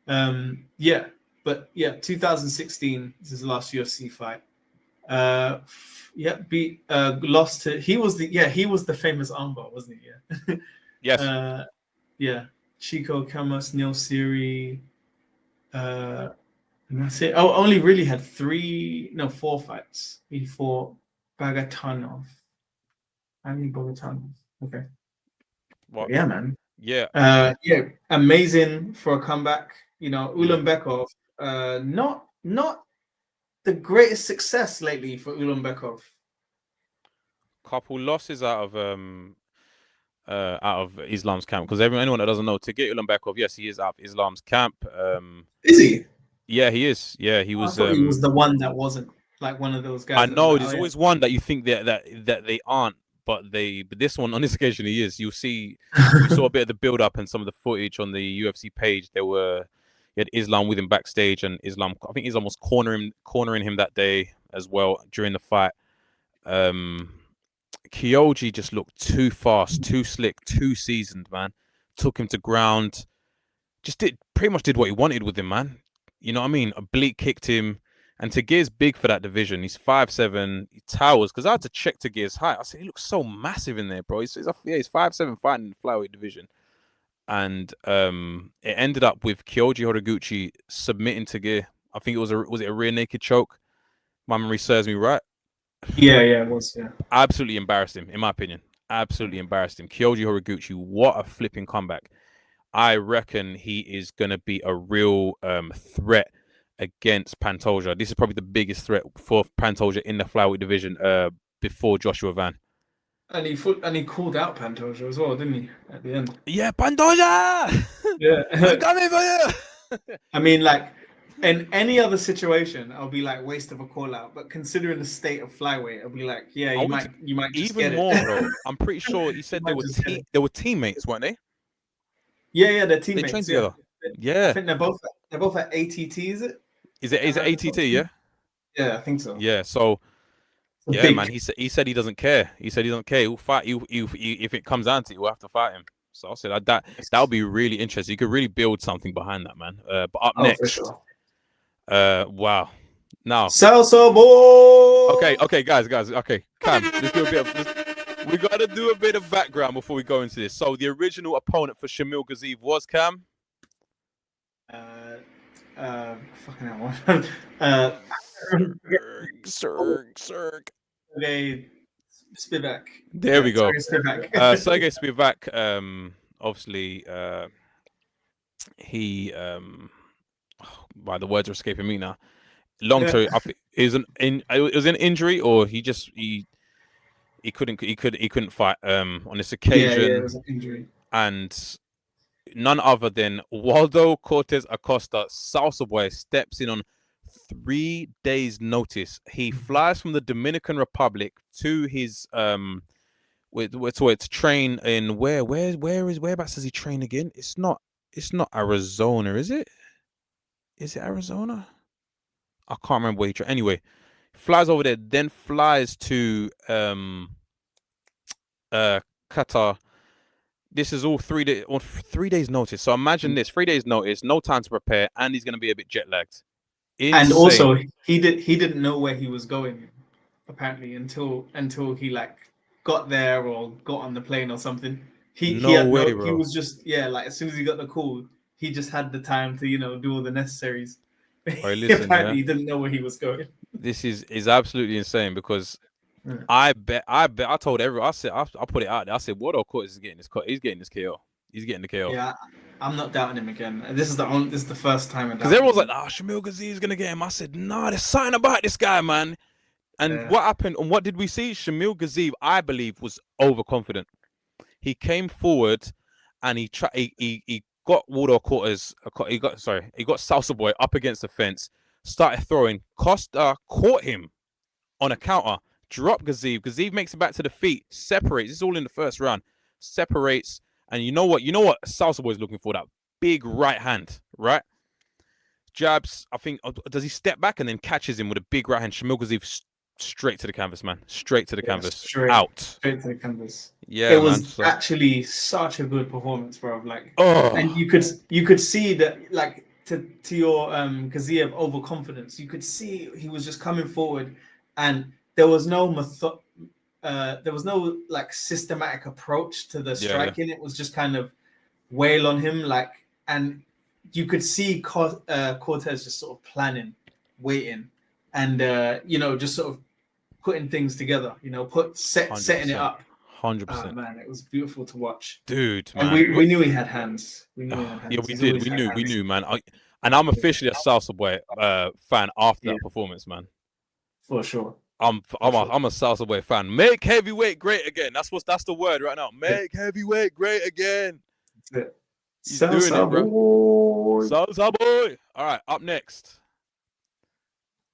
2016 is his last UFC fight. Lost to he was the famous armbar, wasn't he? Yeah. Yes. Chico Camus, Neil Siri, and that's it. Oh, only really had 4 fights. He fought Bagatanov. Okay. What? Yeah, man. Yeah. Amazing for a comeback. Ulanbekov, not the greatest success lately for Ulanbekov. Couple losses out of Islam's camp, because anyone that doesn't know, to get Ulanbekov, yes, he is out of Islam's camp. Is he? Yeah, he is. Yeah, he was. He was the one that wasn't, like one of those guys. I know. There's always one that you think that they aren't, but this one, on this occasion, he is. You'll see. You saw a bit of the build up and some of the footage on the UFC page. You had Islam with him backstage, and I think Islam was cornering him that day as well during the fight. Kyoji just looked too fast, too slick, too seasoned, man. Took him to ground. Pretty much did what he wanted with him, man. You know what I mean? Oblique kicked him. And Tagir's big for that division. He's 5'7". He towers. Because I had to check Tagir's height. I said, he looks so massive in there, bro. He's 5'7", fighting in the flyweight division. And it ended up with Kyoji Horiguchi submitting Tagir. I think was it a rear naked choke? My memory serves me right. Yeah, it was. Yeah. Absolutely embarrassed him, in my opinion. Absolutely embarrassed him. Kyoji Horiguchi, what a flipping comeback. I reckon he is going to be a real threat against Pantoja. This is probably the biggest threat for Pantoja in the flyweight division before Joshua Van. And he called out Pantoja as well, didn't he, at the end? Yeah, Pantoja! Yeah. I'm coming for you! I mean, like, in any other situation, I'll be like, waste of a call out. But considering the state of flyweight, I'll be like, yeah, you might just even get more, it. bro. I'm pretty sure he said they were teammates, weren't they? Yeah, they're teammates. They trained together. Yeah. I think they're both at ATT, is it? Is it ATT, yeah? Yeah, I think so. Yeah, so man, he said he doesn't care. He said he doesn't care. He'll fight you if it comes down to it, we'll have to fight him. So I said that'll be really interesting. You could really build something behind that, man. But up next, for sure. Wow. Now Salsa boy. Okay, guys. Okay, Cam, let's do a bit of we gotta do a bit of background before we go into this. So the original opponent for Shamil Gaziev was Cam? Fucking hell. Sergey Spivak. There we go. Sergey Spivak. Obviously, he by the words are escaping me now. Long term, it was an injury, or he couldn't fight on this occasion. Yeah, it was an injury. And none other than Waldo Cortez Acosta, Salsa Boy, steps in on 3 days' notice. He flies from the Dominican Republic to his to train in whereabouts does he train again? It's not Arizona, is it? Is it Arizona? I can't remember where he trained. Anyway, flies over there, then flies to Qatar. This is all 3 days notice. So imagine this: 3 days notice, no time to prepare, and he's going to be a bit jet lagged. Insane. And also, he didn't know where he was going, apparently, until he like got there or got on the plane or something. He was just like as soon as he got the call, he just had the time to do all the necessaries. Right, listen, apparently, he didn't know where he was going. This is absolutely insane because I told everyone. I put it out there. I said, Waldo Cortez is getting this. He's getting this KO. He's getting the KO. Yeah, I'm not doubting him again. This is the first time. Because everyone's like, Shamil Gaziev is gonna get him. I said, nah, there's something about this guy, man. And what happened? And what did we see? Shamil Gaziev, I believe, was overconfident. He came forward and he got Waldo Cortez. He got Salsa Boy up against the fence. started throwing. Costa caught him on a counter, dropped Gaziev. Gaziev makes it back to the feet, separates. This is all in the first round. Separates, and you know what? Salsa Boy is looking for, that big right hand, right? Jabs, I think, does he step back and then catches him with a big right hand? Shamil Gaziev straight to the canvas, man. Straight to the canvas. Straight to the canvas. Yeah, it was actually such a good performance, bro. Like, and you could see that, like, to your Gaziev overconfidence, you could see he was just coming forward, and there was no like systematic approach to the striking. It was just kind of wail on him, like, and you could see Cortez just sort of planning, waiting, and just sort of putting things together. Setting it up. 100%. Man, it was beautiful to watch, dude. And man, we knew he had hands. We knew he had hands. Yeah, we did. We knew, man. And I'm officially a Salsa Boy fan after that performance, man. For sure. I'm a Salsa Boy fan. Make heavyweight great again. That's the word right now. Make heavyweight great again. That's it. He's doing it, bro. Salsa Boy. All right, up next.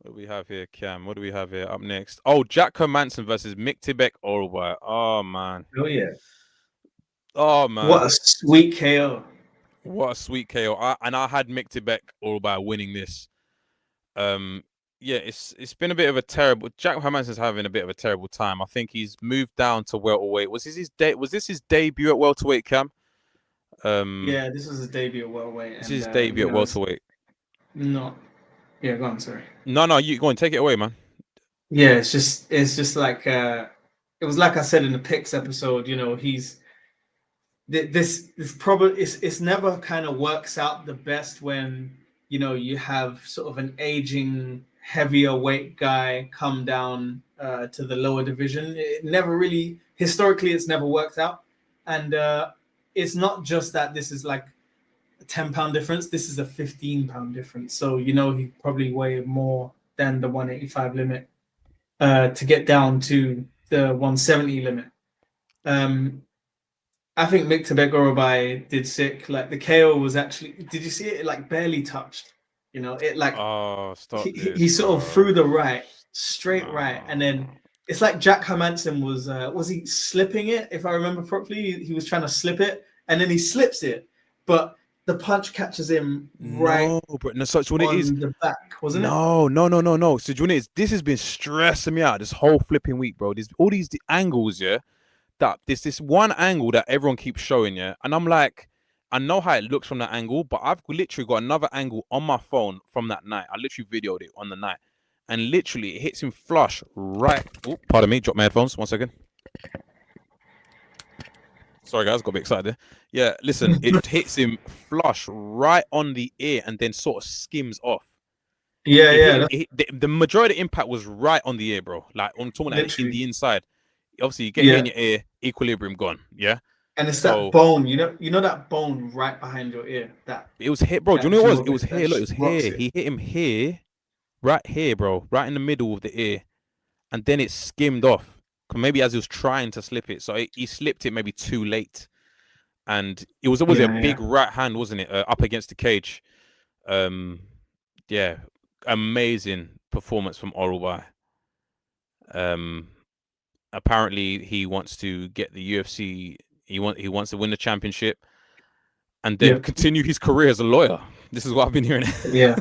What do we have here, Cam? What do we have here up next? Oh, Jack Hermanson versus Mick Tibek Orlby. Oh, man. Oh, yeah. Oh, man. What a sweet KO. What a sweet KO. I had Mick Tibek Orlby winning this. Yeah, it's been a bit of a terrible... Jack Hermanson's having a bit of a terrible time. I think he's moved down to welterweight. Was this his debut at welterweight, Cam? Yeah, this was his debut at welterweight. This is his debut at welterweight. No. Yeah, go on, sorry. No, you go on, take it away, man. Yeah, it's just like it was like I said in the picks episode, he's this probably it's never kind of works out the best when you have sort of an aging heavier weight guy come down to the lower division. It never really, historically, it's never worked out. And it's not just that this is like a 10-pound difference. This is a 15-pound difference. So, he probably weighed more than the 185 limit to get down to the 170 limit. I think Mick Tibek Orlby did sick. Like, the KO was actually, did you see it? It like barely touched. It like, he sort of threw the right, straight right. And then it's like Jack Hermanson was he slipping it? If I remember properly, he was trying to slip it and then he slips it. But the punch catches him right on the back, wasn't it? No. So do you know this has been stressing me out this whole flipping week, bro. There's all these angles, yeah. That there's this one angle that everyone keeps showing, yeah. And I'm like, I know how it looks from that angle, but I've literally got another angle on my phone from that night. I literally videoed it on the night. And literally it hits him flush right. Oh, pardon me, drop my headphones. 1 second. Sorry, guys, got a bit excited there. Yeah, listen, it hits him flush right on the ear and then sort of skims off. Yeah. The majority of the impact was right on the ear, bro. Like, I'm talking about in the inside. Obviously, you get it in your ear, equilibrium gone, yeah? And it's that bone, you know that bone right behind your ear? It was here, bro. Do you know what it was? It was here, look, it was here. He hit him here, right here, bro. Right in the middle of the ear. And then it skimmed off. Maybe as he was trying to slip it. So he slipped it maybe too late. And it was always a big right hand, wasn't it? Up against the cage. Yeah. Amazing performance from Orlby. Apparently he wants to get the UFC. He wants to win the championship and then continue his career as a lawyer. This is what I've been hearing. Yeah.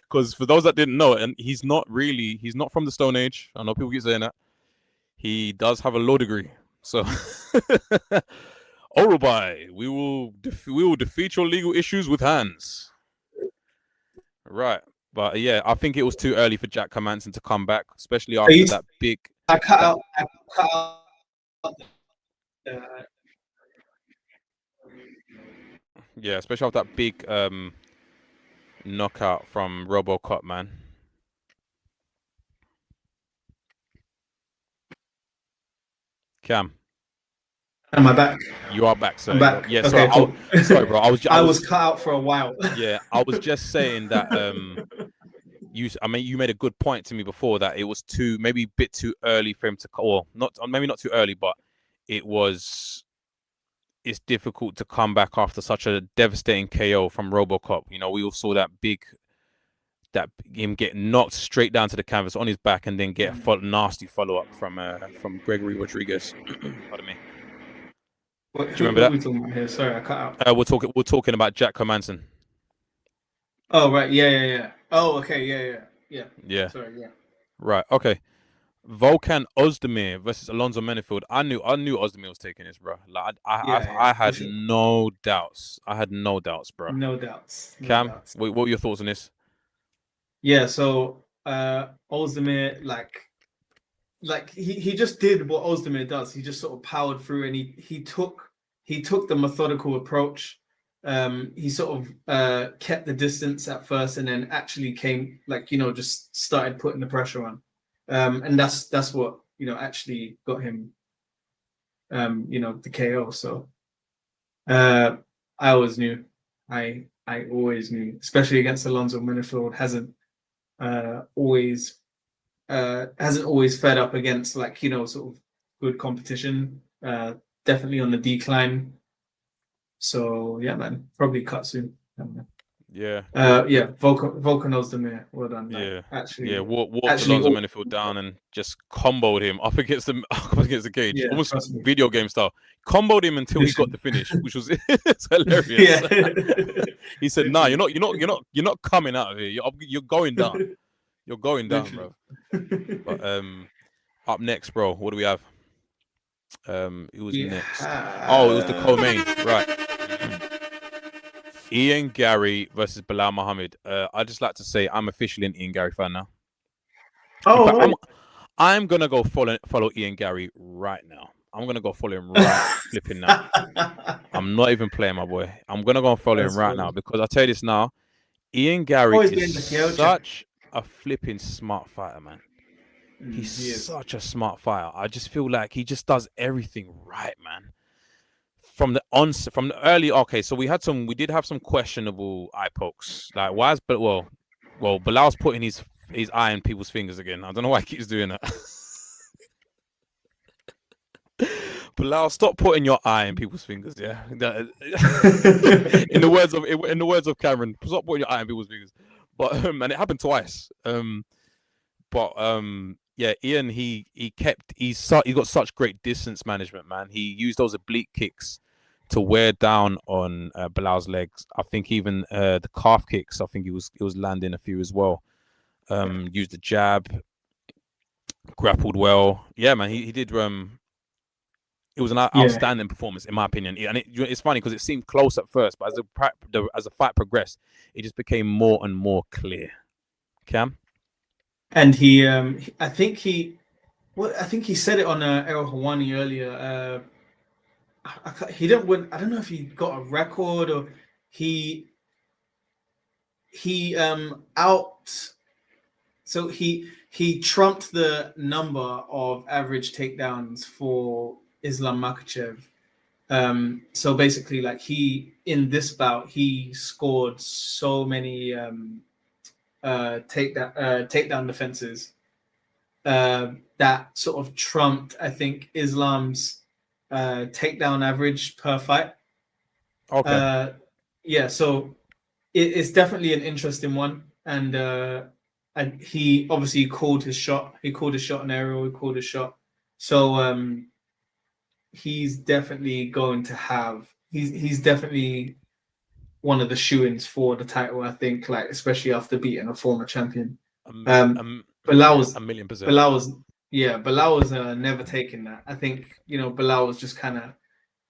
Because for those that didn't know, and he's not from the Stone Age. I know people keep saying that. He does have a law degree. So Orlby, we will defeat your legal issues with hands. Right. But yeah, I think it was too early for Jack Hermanson to come back, especially after that big. I cut out. Yeah, especially after that big knockout from RoboCop, man. Cam, am I back? You are back, sir. I'm back. Yeah, okay, sorry, cool. Sorry, bro. I was cut out for a while. Yeah, I was just saying that you made a good point to me before that it was maybe a bit too early for him to, or maybe not too early, but it's difficult to come back after such a devastating KO from RoboCop. We all saw that that him get knocked straight down to the canvas on his back and then get a nasty follow-up from Gregory Rodriguez. Pardon me. What, Do you remember that? What are we talking about here? Sorry, I cut out. We're talking about Jack Hermansson. Oh right, yeah. Oh okay, yeah. Sorry, yeah. Right, okay. Volkan Ozdemir versus Alonzo Menifield. I knew Ozdemir was taking this, bro. Like I had no doubts. I had no doubts, bro. No doubts. Cam, what were your thoughts on this? Yeah, so Ozdemir, like he just did what Ozdemir does. He just sort of powered through, and he took the methodical approach. He sort of kept the distance at first, and then actually came, like, just started putting the pressure on. And that's what actually got him the KO. So I always knew, I always knew, especially against Alonzo Menifield, hasn't always fed up against, like, sort of good competition. Definitely on the decline. So yeah, man, probably cut soon. Yeah. Volkan Ozdemir, well done. Walked Alonzo Menifield down and just comboed him up against the cage, almost video game style. Comboed him until he got the finish, which was hilarious. Yeah. He said, "Nah, you're not coming out of here. You're going down. You're going down, bro." But up next, bro, what do we have? It was next. Oh, it was the co-main, right? Ian Gary versus Bilal Muhammad. I'd just like to say I'm officially an Ian Gary fan now. Oh, fact, I'm gonna go follow Ian Gary right now. I'm gonna go follow him right flipping now. I'm not even playing, my boy. I'm gonna go and follow him right now, because I'll tell you this now. Ian Gary is such a flipping smart fighter, man. He's such a smart fighter. I just feel like he just does everything right, man. From the early, okay, so we did have some questionable eye pokes. Like, why is Bilal's putting his eye in people's fingers again. I don't know why he keeps doing that. Bilal, stop putting your eye in people's fingers. Yeah, in the words of Cameron, stop putting your eye in people's fingers. But and it happened twice. Yeah, Ian, he got such great distance management, man. He used those oblique kicks to wear down on Bilal's legs. I think even the calf kicks, I think he was landing a few as well. Used the jab, grappled well. Yeah, man, he did. It was an outstanding performance, in my opinion. And it's funny because it seemed close at first, but as the fight progressed, it just became more and more clear. Cam? And I think he said it on Errol Hawani earlier. He didn't win. I don't know if he got a record or he trumped the number of average takedowns for Islam Makhachev. So basically, like, in this bout, he scored so many takedown defenses that sort of trumped, I think, Islam's takedown average per fight. Okay. So it's definitely an interesting one, and he obviously called his shot. He called his shot on aerial. He called his shot. So he's definitely going to have. He's definitely one of the shoo-ins for the title, I think, like, especially after beating a former champion. Bilal was 1,000,000%. Bilal was never taking that. I think, Bilal was just kind of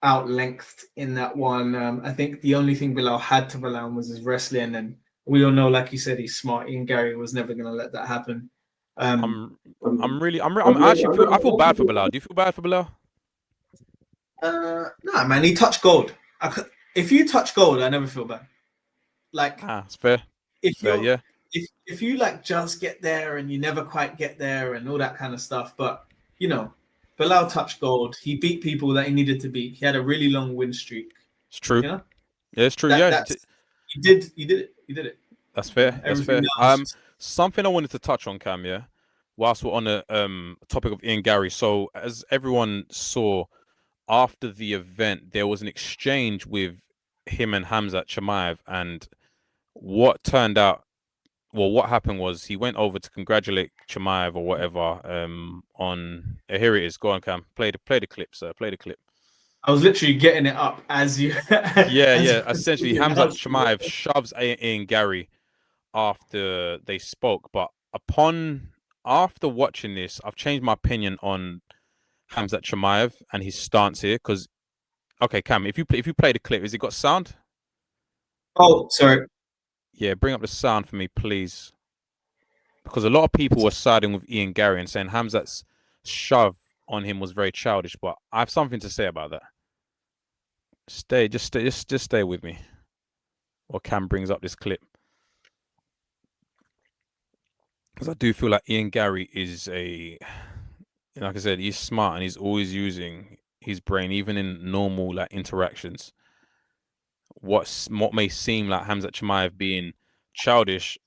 out-lengthed in that one. I think the only thing Bilal had to rely on was his wrestling, and we all know, like you said, he's smart. Ian Gary was never going to let that happen. I feel bad for Bilal. Do you feel bad for Bilal? Nah, man, he touched gold. If you touch gold, I never feel bad. Like, it's fair. If you like just get there and you never quite get there and all that kind of stuff, but Bilal touched gold. He beat people that he needed to beat. He had a really long win streak. It's true. Yeah, it's true. You did it. That's fair. That's fair. Something I wanted to touch on, Cam. Yeah, whilst we're on the topic of Ian Gary. So as everyone saw, after the event, there was an exchange with him and Khamzat Chimaev, and what turned out well, what happened was he went over to congratulate Chimaev or whatever on here it is. Go on, Cam. Play the clip, sir. Play the clip. I was literally getting it up as you. Yeah. Essentially, Hamzat Chimaev shoves Ian Gary after they spoke, but after watching this, I've changed my opinion on Hamzat Chimaev and his stance here. Because, okay, Cam, if you play the clip, has it got sound? Oh, sorry. Yeah, bring up the sound for me, please. Because a lot of people were siding with Ian Gary and saying Hamzat's shove on him was very childish. But I have something to say about that. Just stay with me. Or Cam brings up this clip. Because I do feel like Ian Gary is like I said, he's smart and he's always using his brain, even in normal like interactions. What may seem like Hamzat Chimaev being childish,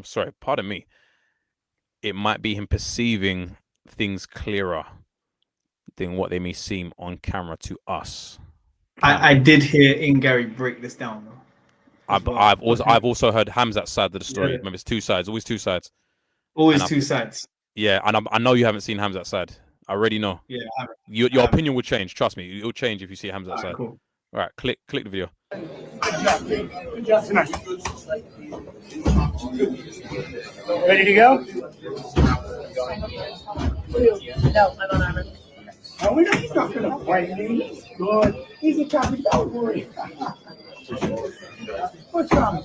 sorry, pardon me. It might be him perceiving things clearer than what they may seem on camera to us. I did hear Ian Gary break this down though. I've also heard Hamzat's side of the story. Yeah. Remember, it's two sides, always two sides. Always two sides. Yeah, and I know you haven't seen Hamzat's side. I already know. Yeah, I haven't. Your opinion will change. Trust me, it will change if you see Hamzat's side. Cool. All right, click the video. Ready to go? No, I'm on armor. Oh, he's not going to fight me. He's good. He's a copy. Don't worry. What's wrong?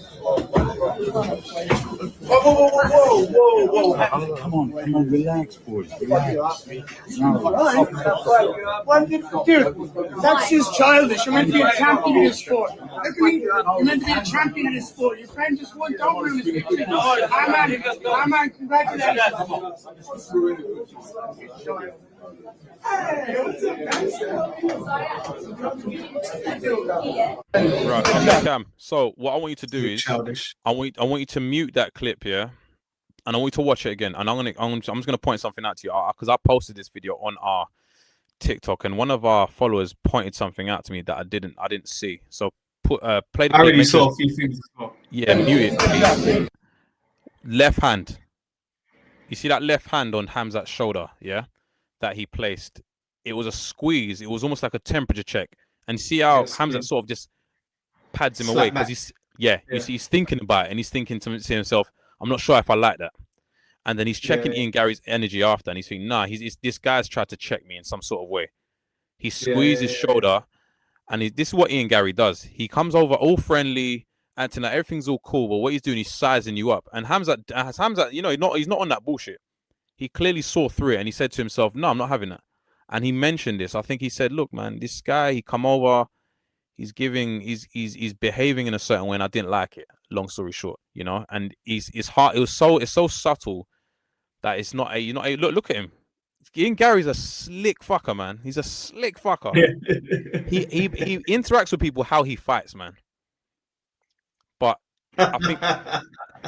Whoa. Come on, relax, boys. Relax. Dude, that's just childish. You're meant to be a champion in this sport. Look at me. You're meant to be a champion in this sport. Your friend just won. Don't ruin this. I'm on. Congratulations. Right, okay, Cam. So what I want you to do is childish. I want you to mute that clip here, and I want you to watch it again. And I'm just gonna point something out to you because I posted this video on our TikTok, and one of our followers pointed something out to me that I didn't see. So play the clip. I already saw a few things as well. Yeah, mute it, please. Left hand. You see that left hand on Hamzat's shoulder, yeah, that he placed. It was a squeeze. It was almost like a temperature check. And see how Hamzat sort of just pads him away because he's thinking about it and he's thinking to himself, I'm not sure if I like that. And then he's checking Ian Gary's energy after, and he's thinking, nah, this guy's tried to check me in some sort of way. He squeezed his shoulder, and this is what Ian Gary does. He comes over all friendly, acting like everything's all cool, but what he's doing, he's sizing you up. And Hamzat, you know, he's not on that bullshit. He clearly saw through it, and he said to himself, no, I'm not having that. And he mentioned this. I think he said, look, man, this guy, he come over, he's behaving in a certain way, and I didn't like it. Long story short, you know, and it's hard. It's so subtle that it's not look at him. Ian Gary's a slick fucker, man. He's a slick fucker. he interacts with people how he fights, man. But I think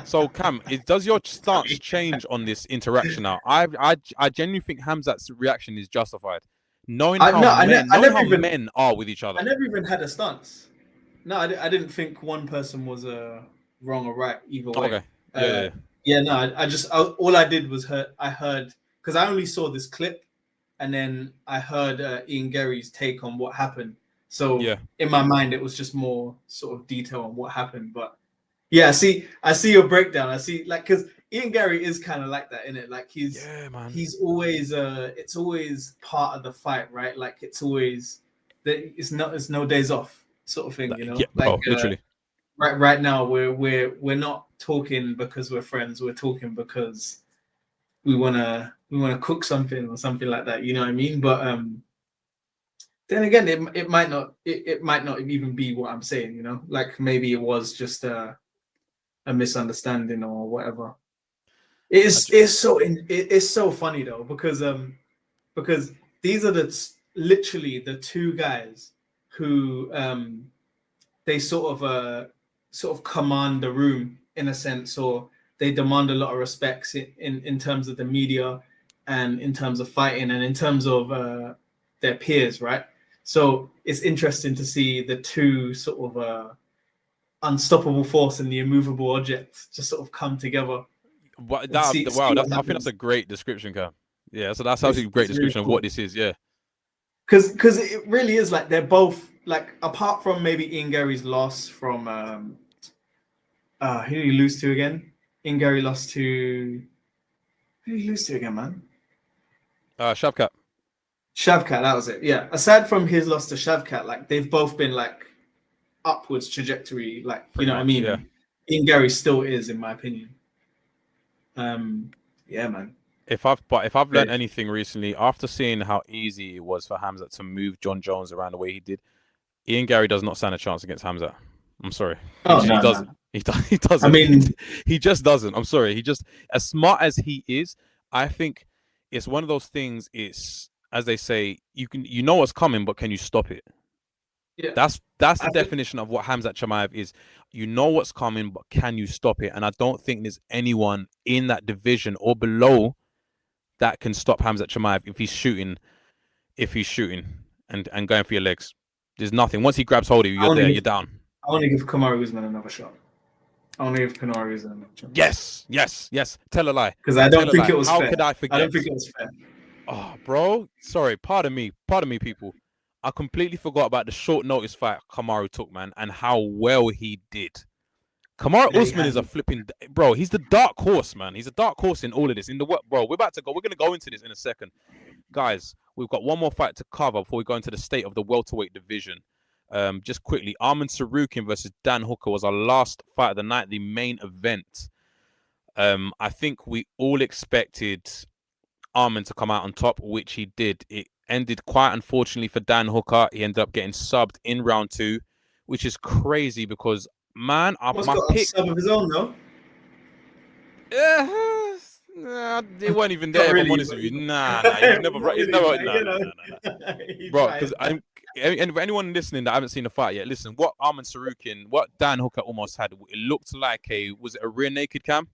so. Cam, does your stance change on this interaction now? I genuinely think Hamzat's reaction is justified, knowing how men are with each other. I never even had a stance. No, I didn't think one person was wrong or right either way. Okay. All I did was I heard because I only saw this clip, and then I heard Ian Gary's take on what happened. So in my mind, it was just more sort of detail on what happened. But yeah, I see your breakdown. I see because Ian Gary is kind of like that, isn't it? Like he's always it's always part of the fight, right? Like it's always it's no days off sort of thing, you know? Yeah, literally. Right now we're not talking because we're friends. We're talking because we wanna cook something or something like that. You know what I mean? But then again, it might not even be what I'm saying. You know, like maybe it was just a misunderstanding or whatever. It's so funny though because these are literally the two guys who they sort of command the room in a sense, or they demand a lot of respects in terms of the media and in terms of fighting and in terms of their peers, right? So it's interesting to see the two sort of unstoppable force and the immovable object just sort of come together. Wow, See I think what that's happens. a great description, Cam. Yeah, so that's actually a great It's really description of cool. what this is. Yeah, because it really is like they're both like, apart from maybe Ian Gary's loss from who did he lose to again? Ian Gary lost to, who did he lose to again, man? Shavkat. Shavkat, that was it. Yeah. Aside from his loss to Shavkat, like they've both been like upwards trajectory, like Pretty you know much, what I mean? yeah. Ian Gary still is, in my opinion. Yeah, man. If I've learned anything recently, after seeing how easy it was for Hamzat to move John Jones around the way he did, Ian Gary does not stand a chance against Hamzat. I'm sorry. He doesn't. He doesn't. I mean, he just doesn't. I'm sorry. He just, as smart as he is, I think it's one of those things. It's, as they say, you know what's coming, but can you stop it? yeah. That's the definition of what Hamzat Chimaev is. You know what's coming, but can you stop it? And I don't think there's anyone in that division or below that can stop Hamzat Chimaev if he's shooting and going for your legs. There's nothing. Once he grabs hold of you, you're there. You're down. I want to give Kamaru Usman another shot. I want to give Kamaru Usman another shot. Yes. Tell a lie. Because I don't think it was fair. fair. How could I forget? I don't think it was fair. Oh, bro. Sorry. Pardon me, people. I completely forgot about the short notice fight Kamaru took, man, and how well he did. Kamaru Usman is a flipping bro. He's the dark horse, man. He's a dark horse in all of this. In the what, bro? We're gonna go into this in a second, guys. We've got one more fight to cover before we go into the state of the welterweight division. Just quickly, Arman Tsarukyan versus Dan Hooker was our last fight of the night, the main event. I think we all expected Arman to come out on top, which he did. It ended quite unfortunately for Dan Hooker. He ended up getting subbed in round 2, which is crazy because, man, my pick. Sub of his own, though. They weren't even there. Really, if I'm honest with you, nah, he's never right. He's never, nah. Bro, because anyone listening that haven't seen the fight yet, listen. What Arman Tsarukyan, what Dan Hooker almost had, it looked like was it a rear naked, Cam?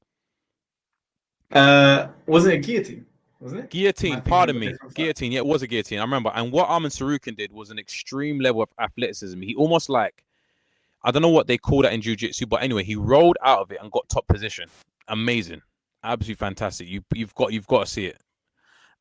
Wasn't it a guillotine? Wasn't it? Guillotine, pardon me. Guillotine, yeah, it was a guillotine. I remember. And what Arman Tsarukyan did was an extreme level of athleticism. He almost like, I don't know what they call that in jiu-jitsu, but anyway, he rolled out of it and got top position. Amazing. Absolutely fantastic. You've got to see it.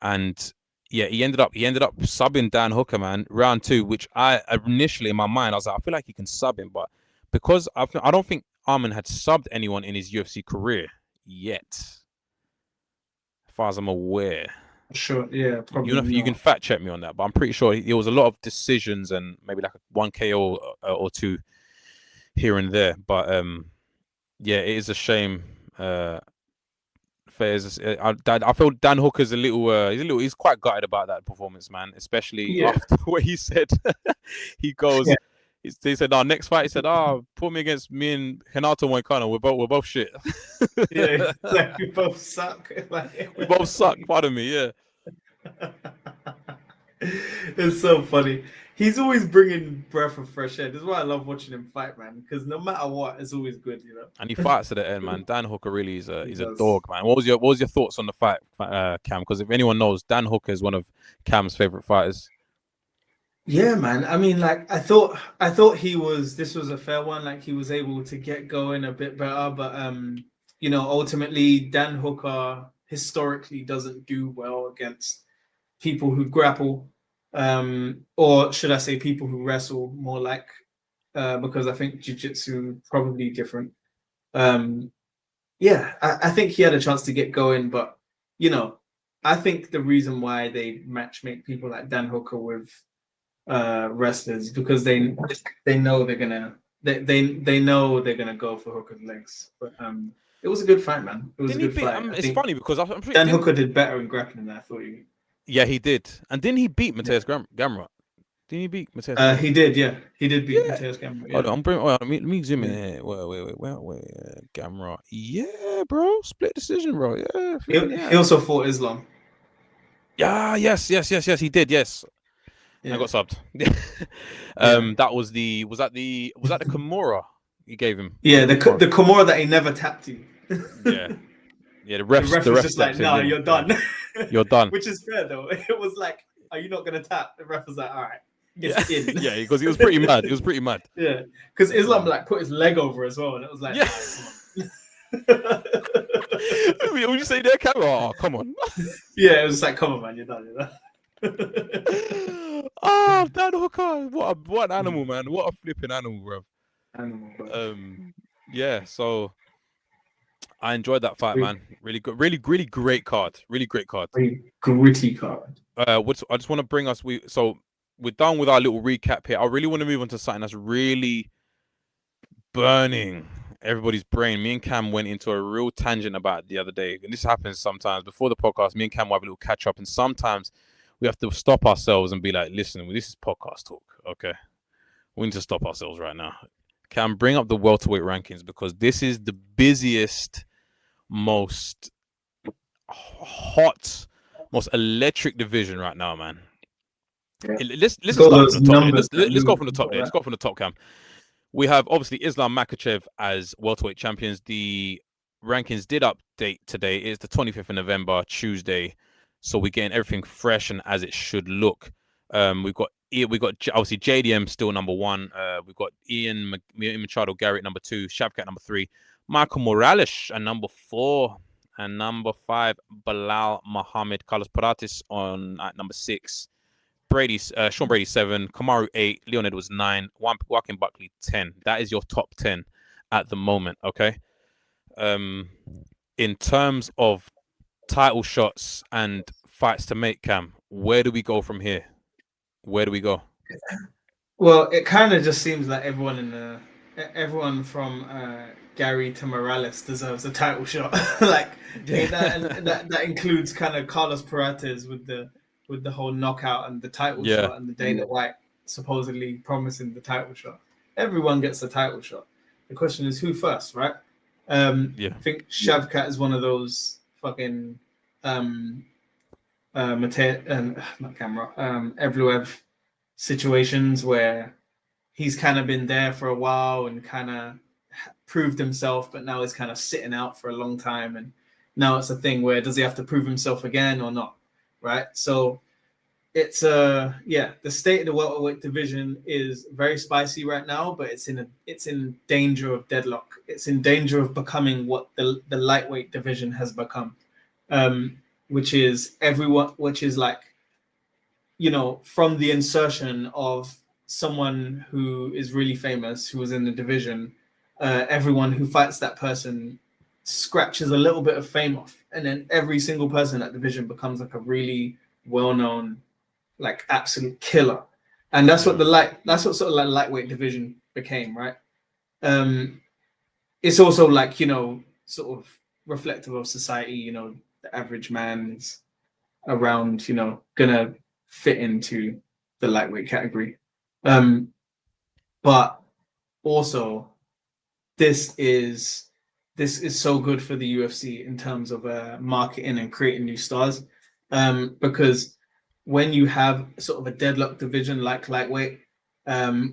And yeah, he ended up subbing Dan Hooker, man, round 2, which I initially in my mind I was like, I feel like he can sub him, but because I don't think Arman had subbed anyone in his UFC career yet, as far as I'm aware. Sure, yeah, probably. You can fact check me on that, but I'm pretty sure there was a lot of decisions and maybe like one KO or 2 here and there. But yeah, it is a shame. I feel Dan Hooker's he's quite gutted about that performance, man, especially after what he said. He goes, he said, "Our next fight," he said, put me against me and Renato Moicano. We're both shit." Yeah, like we both suck. We both suck. Pardon me. Yeah. It's so funny. He's always bringing breath of fresh air. This is why I love watching him fight, man. Because no matter what, it's always good, you know. And he fights to the end, man. Dan Hooker really is he's a dog, man. What was your thoughts on the fight, Cam? Because if anyone knows, Dan Hooker is one of Cam's favorite fighters. Yeah, man. I mean, like I thought this was a fair one. Like he was able to get going a bit better, but you know, ultimately Dan Hooker historically doesn't do well against people who grapple. Or should I say people who wrestle more like, because I think jiu-jitsu probably different. Yeah, I think he had a chance to get going, but you know, I think the reason why they matchmake people like Dan Hooker with wrestlers because they know they're gonna they know they're gonna go for Hooker's legs. But it was a good fight, man. It was a good fight. It's funny because I'm pretty Dan Hooker did better in grappling than I thought he would. Yeah, he did. And didn't he beat Mateus Gamrot? Didn't he beat Mateus? He did, yeah. He did beat Mateus Gamrot. Yeah. Hold on, let me zoom in here. Wait, Gamrot. Yeah, bro. Split decision, bro. Yeah. He also fought Islam. Yeah, yes, he did, yes. Yeah. I got subbed. That was the Kimura you gave him? Yeah, the Kimura that he never tapped you. Yeah. Yeah, the ref was just like, no, you're done. You're done. Which is fair though. It was like, are you not gonna tap? The ref was like, all right. It's in. Yeah, because he was pretty mad. He was pretty mad. Yeah, because Islam like put his leg over as well, and it was like, Yeah. What you say there, Cam? Oh, come on. Yeah, it was like, come on, man, you're done. Oh, Dan Hooker, what an animal, man! What a flipping animal, bro. Yeah. So I enjoyed that fight, man. Really good, really great card. Really great card. Very gritty card. I just want to bring us. So we're done with our little recap here. I really want to move on to something that's really burning everybody's brain. Me and Cam went into a real tangent about it the other day, and this happens sometimes before the podcast. Me and Cam will have a little catch up, and sometimes we have to stop ourselves and be like, listen, this is podcast talk, okay? We need to stop ourselves right now. Cam, bring up the welterweight rankings, because this is the busiest, most hot, most electric division right now, man. Yeah. Let's start from the top. Let's go from the top there. Let's go from the top, Cam. We have obviously Islam Makhachev as welterweight champions. The rankings did update today. It's the 25th of November, Tuesday. So we're getting everything fresh and as it should look. We've got obviously JDM still number 1. We've got Ian Machado Garrett number 2, Shavkat number 3, Michael Morales at number 4, and number 5 Bilal Muhammad Carlos Paratis at number 6. Sean Brady 7, Kamaru 8, Leon Edwards 9, Joaquin Buckley 10. That is your top 10 at the moment. Okay. In terms of title shots and fights to make, Cam, where do we go from here? Where do we go? Well, it kind of just seems like everyone from Gary to Morales deserves a title shot. Like that includes kind of Carlos Parates with the whole knockout and the title shot, and the Dana White supposedly promising the title shot. Everyone gets a title shot. The question is who first, right? I think Shavkat is one of those fucking Evloev situations where he's kind of been there for a while and kind of proved himself, but now he's kind of sitting out for a long time, and now it's a thing where does he have to prove himself again or not, right? So it's the state of the welterweight division is very spicy right now, but it's in danger of deadlock. It's in danger of becoming what the lightweight division has become, which is like, you know, from the insertion of someone who is really famous who was in the division, everyone who fights that person scratches a little bit of fame off, and then every single person in that division becomes like a really well-known, like absolute killer. And that's what sort of like lightweight division became, right? It's also like, you know, sort of reflective of society. You know, the average man is around, you know, gonna fit into the lightweight category. But also this is so good for the UFC in terms of marketing and creating new stars, because when you have sort of a deadlock division like lightweight,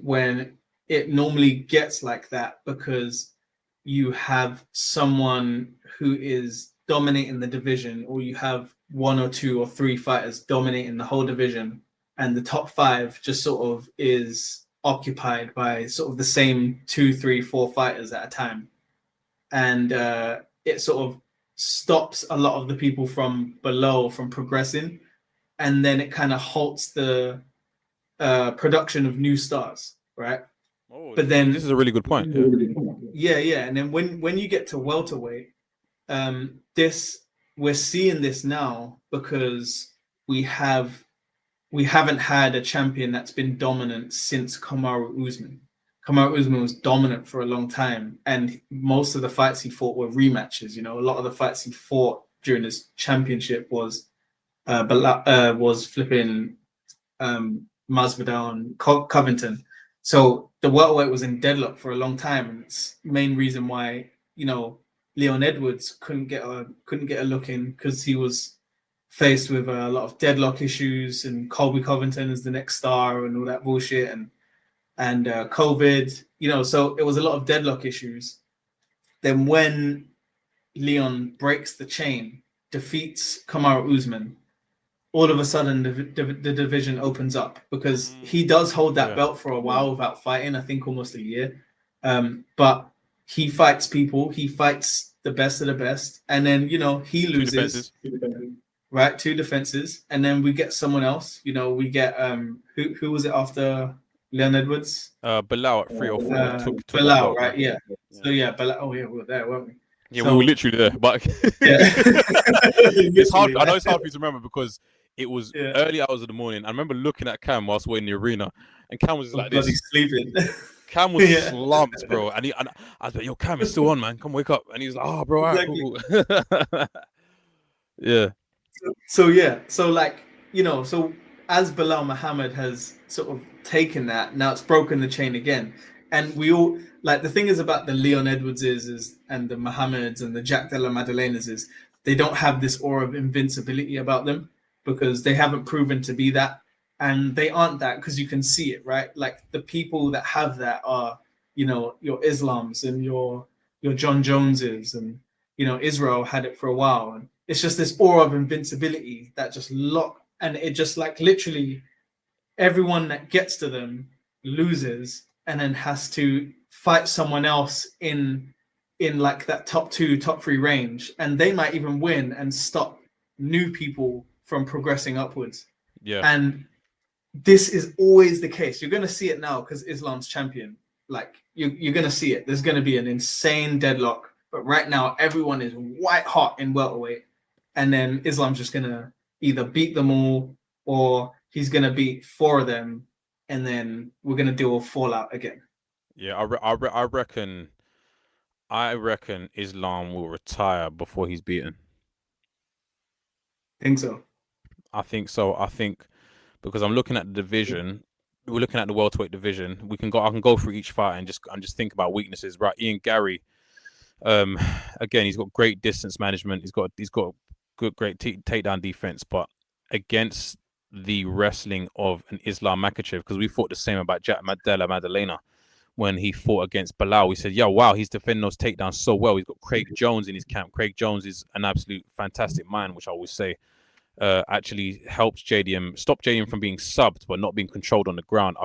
when it normally gets like that because you have someone who is dominating the division, or you have 1 or 2 or 3 fighters dominating the whole division, and the top 5 just sort of is occupied by sort of the same 2, 3, 4 fighters at a time. And it sort of stops a lot of the people from below from progressing, and then it kind of halts the production of new stars, right? But then this is a really good point. Yeah. And then when you get to welterweight, we're seeing this now because we haven't had a champion that's been dominant since Kamaru Usman. Kamaru Usman was dominant for a long time, and most of the fights he fought were rematches. You know, a lot of the fights he fought during his championship was flipping Masvidal and Covington. So the welterweight was in deadlock for a long time, and it's the main reason why, you know, Leon Edwards couldn't get a look in, because he was faced with a lot of deadlock issues, and Colby Covington is the next star and all that bullshit, and COVID, you know, so it was a lot of deadlock issues. Then when Leon breaks the chain, defeats Kamaru Usman, all of a sudden the division opens up because he does hold that belt for a while without fighting. I think almost a year. But he fights people. He fights the best of the best, and then he loses. Right, 2 defenses, and then we get someone else. We get who was it after Leon Edwards? Bilal at 304 took Bilal, that belt, right? Yeah. So Bilal. Oh yeah, we were there, weren't we? Yeah, so, we were literally there, but it's hard. I know it's hard for you to remember because it was early hours of the morning. I remember looking at Cam whilst we're in the arena, and Cam was just like bloody this. Sleeping. Cam was slumped, bro, and I was like, "Yo, Cam, it's still on, man. Come wake up." And he was like, "Oh, bro, all right, cool." Yeah. So so as Bilal Muhammad has sort of taken that, now it's broken the chain again. And we all the thing is about the Leon Edwardses and the Muhammads and the Jack Della Maddalenas is they don't have this aura of invincibility about them because they haven't proven to be that. And they aren't that because you can see it, right? Like the people that have that are, your Islams and your John Joneses and, Israel had it for a while. And it's just this aura of invincibility that just and it just literally everyone that gets to them loses and then has to fight someone else in that top 2, top 3 range, and they might even win and stop new people from progressing upwards. Yeah. And this is always the case. You're going to see it now because Islam's champion. You're going to see it. There's going to be an insane deadlock. But right now, everyone is white hot in welterweight. And then Islam's just going to either beat them all or he's going to beat 4 of them. And then we're going to do a fallout again. Yeah, I reckon Islam will retire before he's beaten. Think so? I think so. I think because I'm looking at the division, we're looking at the welterweight division. I can go through each fight and just think about weaknesses. Right, Ian Gary. Again, he's got great distance management. He's got great takedown defense, but against the wrestling of an Islam Makhachev, because we thought the same about Jack Della Maddalena when he fought against Bilal. We said, "Yo, wow, he's defending those takedowns so well." He's got Craig Jones in his camp. Craig Jones is an absolute fantastic mind, which I always say actually helps stop JDM from being subbed but not being controlled on the ground. I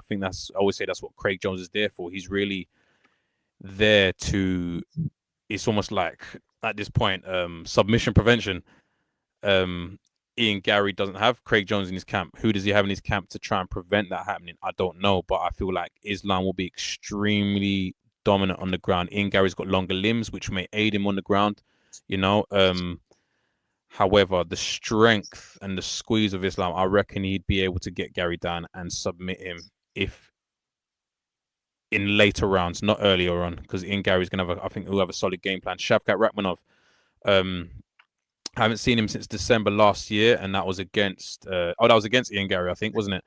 always say that's what Craig Jones is there for. He's really there to. It's almost like at this point submission prevention. Ian Gary doesn't have Craig Jones in his camp. Who does he have in his camp to try and prevent that happening? I don't know, but I feel like Islam will be extremely dominant on the ground. Ian Gary's got longer limbs, which may aid him on the ground, However, the strength and the squeeze of Islam, I reckon he'd be able to get Gary down and submit him if in later rounds, not earlier on, because Ian Gary's going to I think he'll have a solid game plan. Shavkat Rakhmonov, I haven't seen him since December last year, and that was against Ian Gary, I think, wasn't it?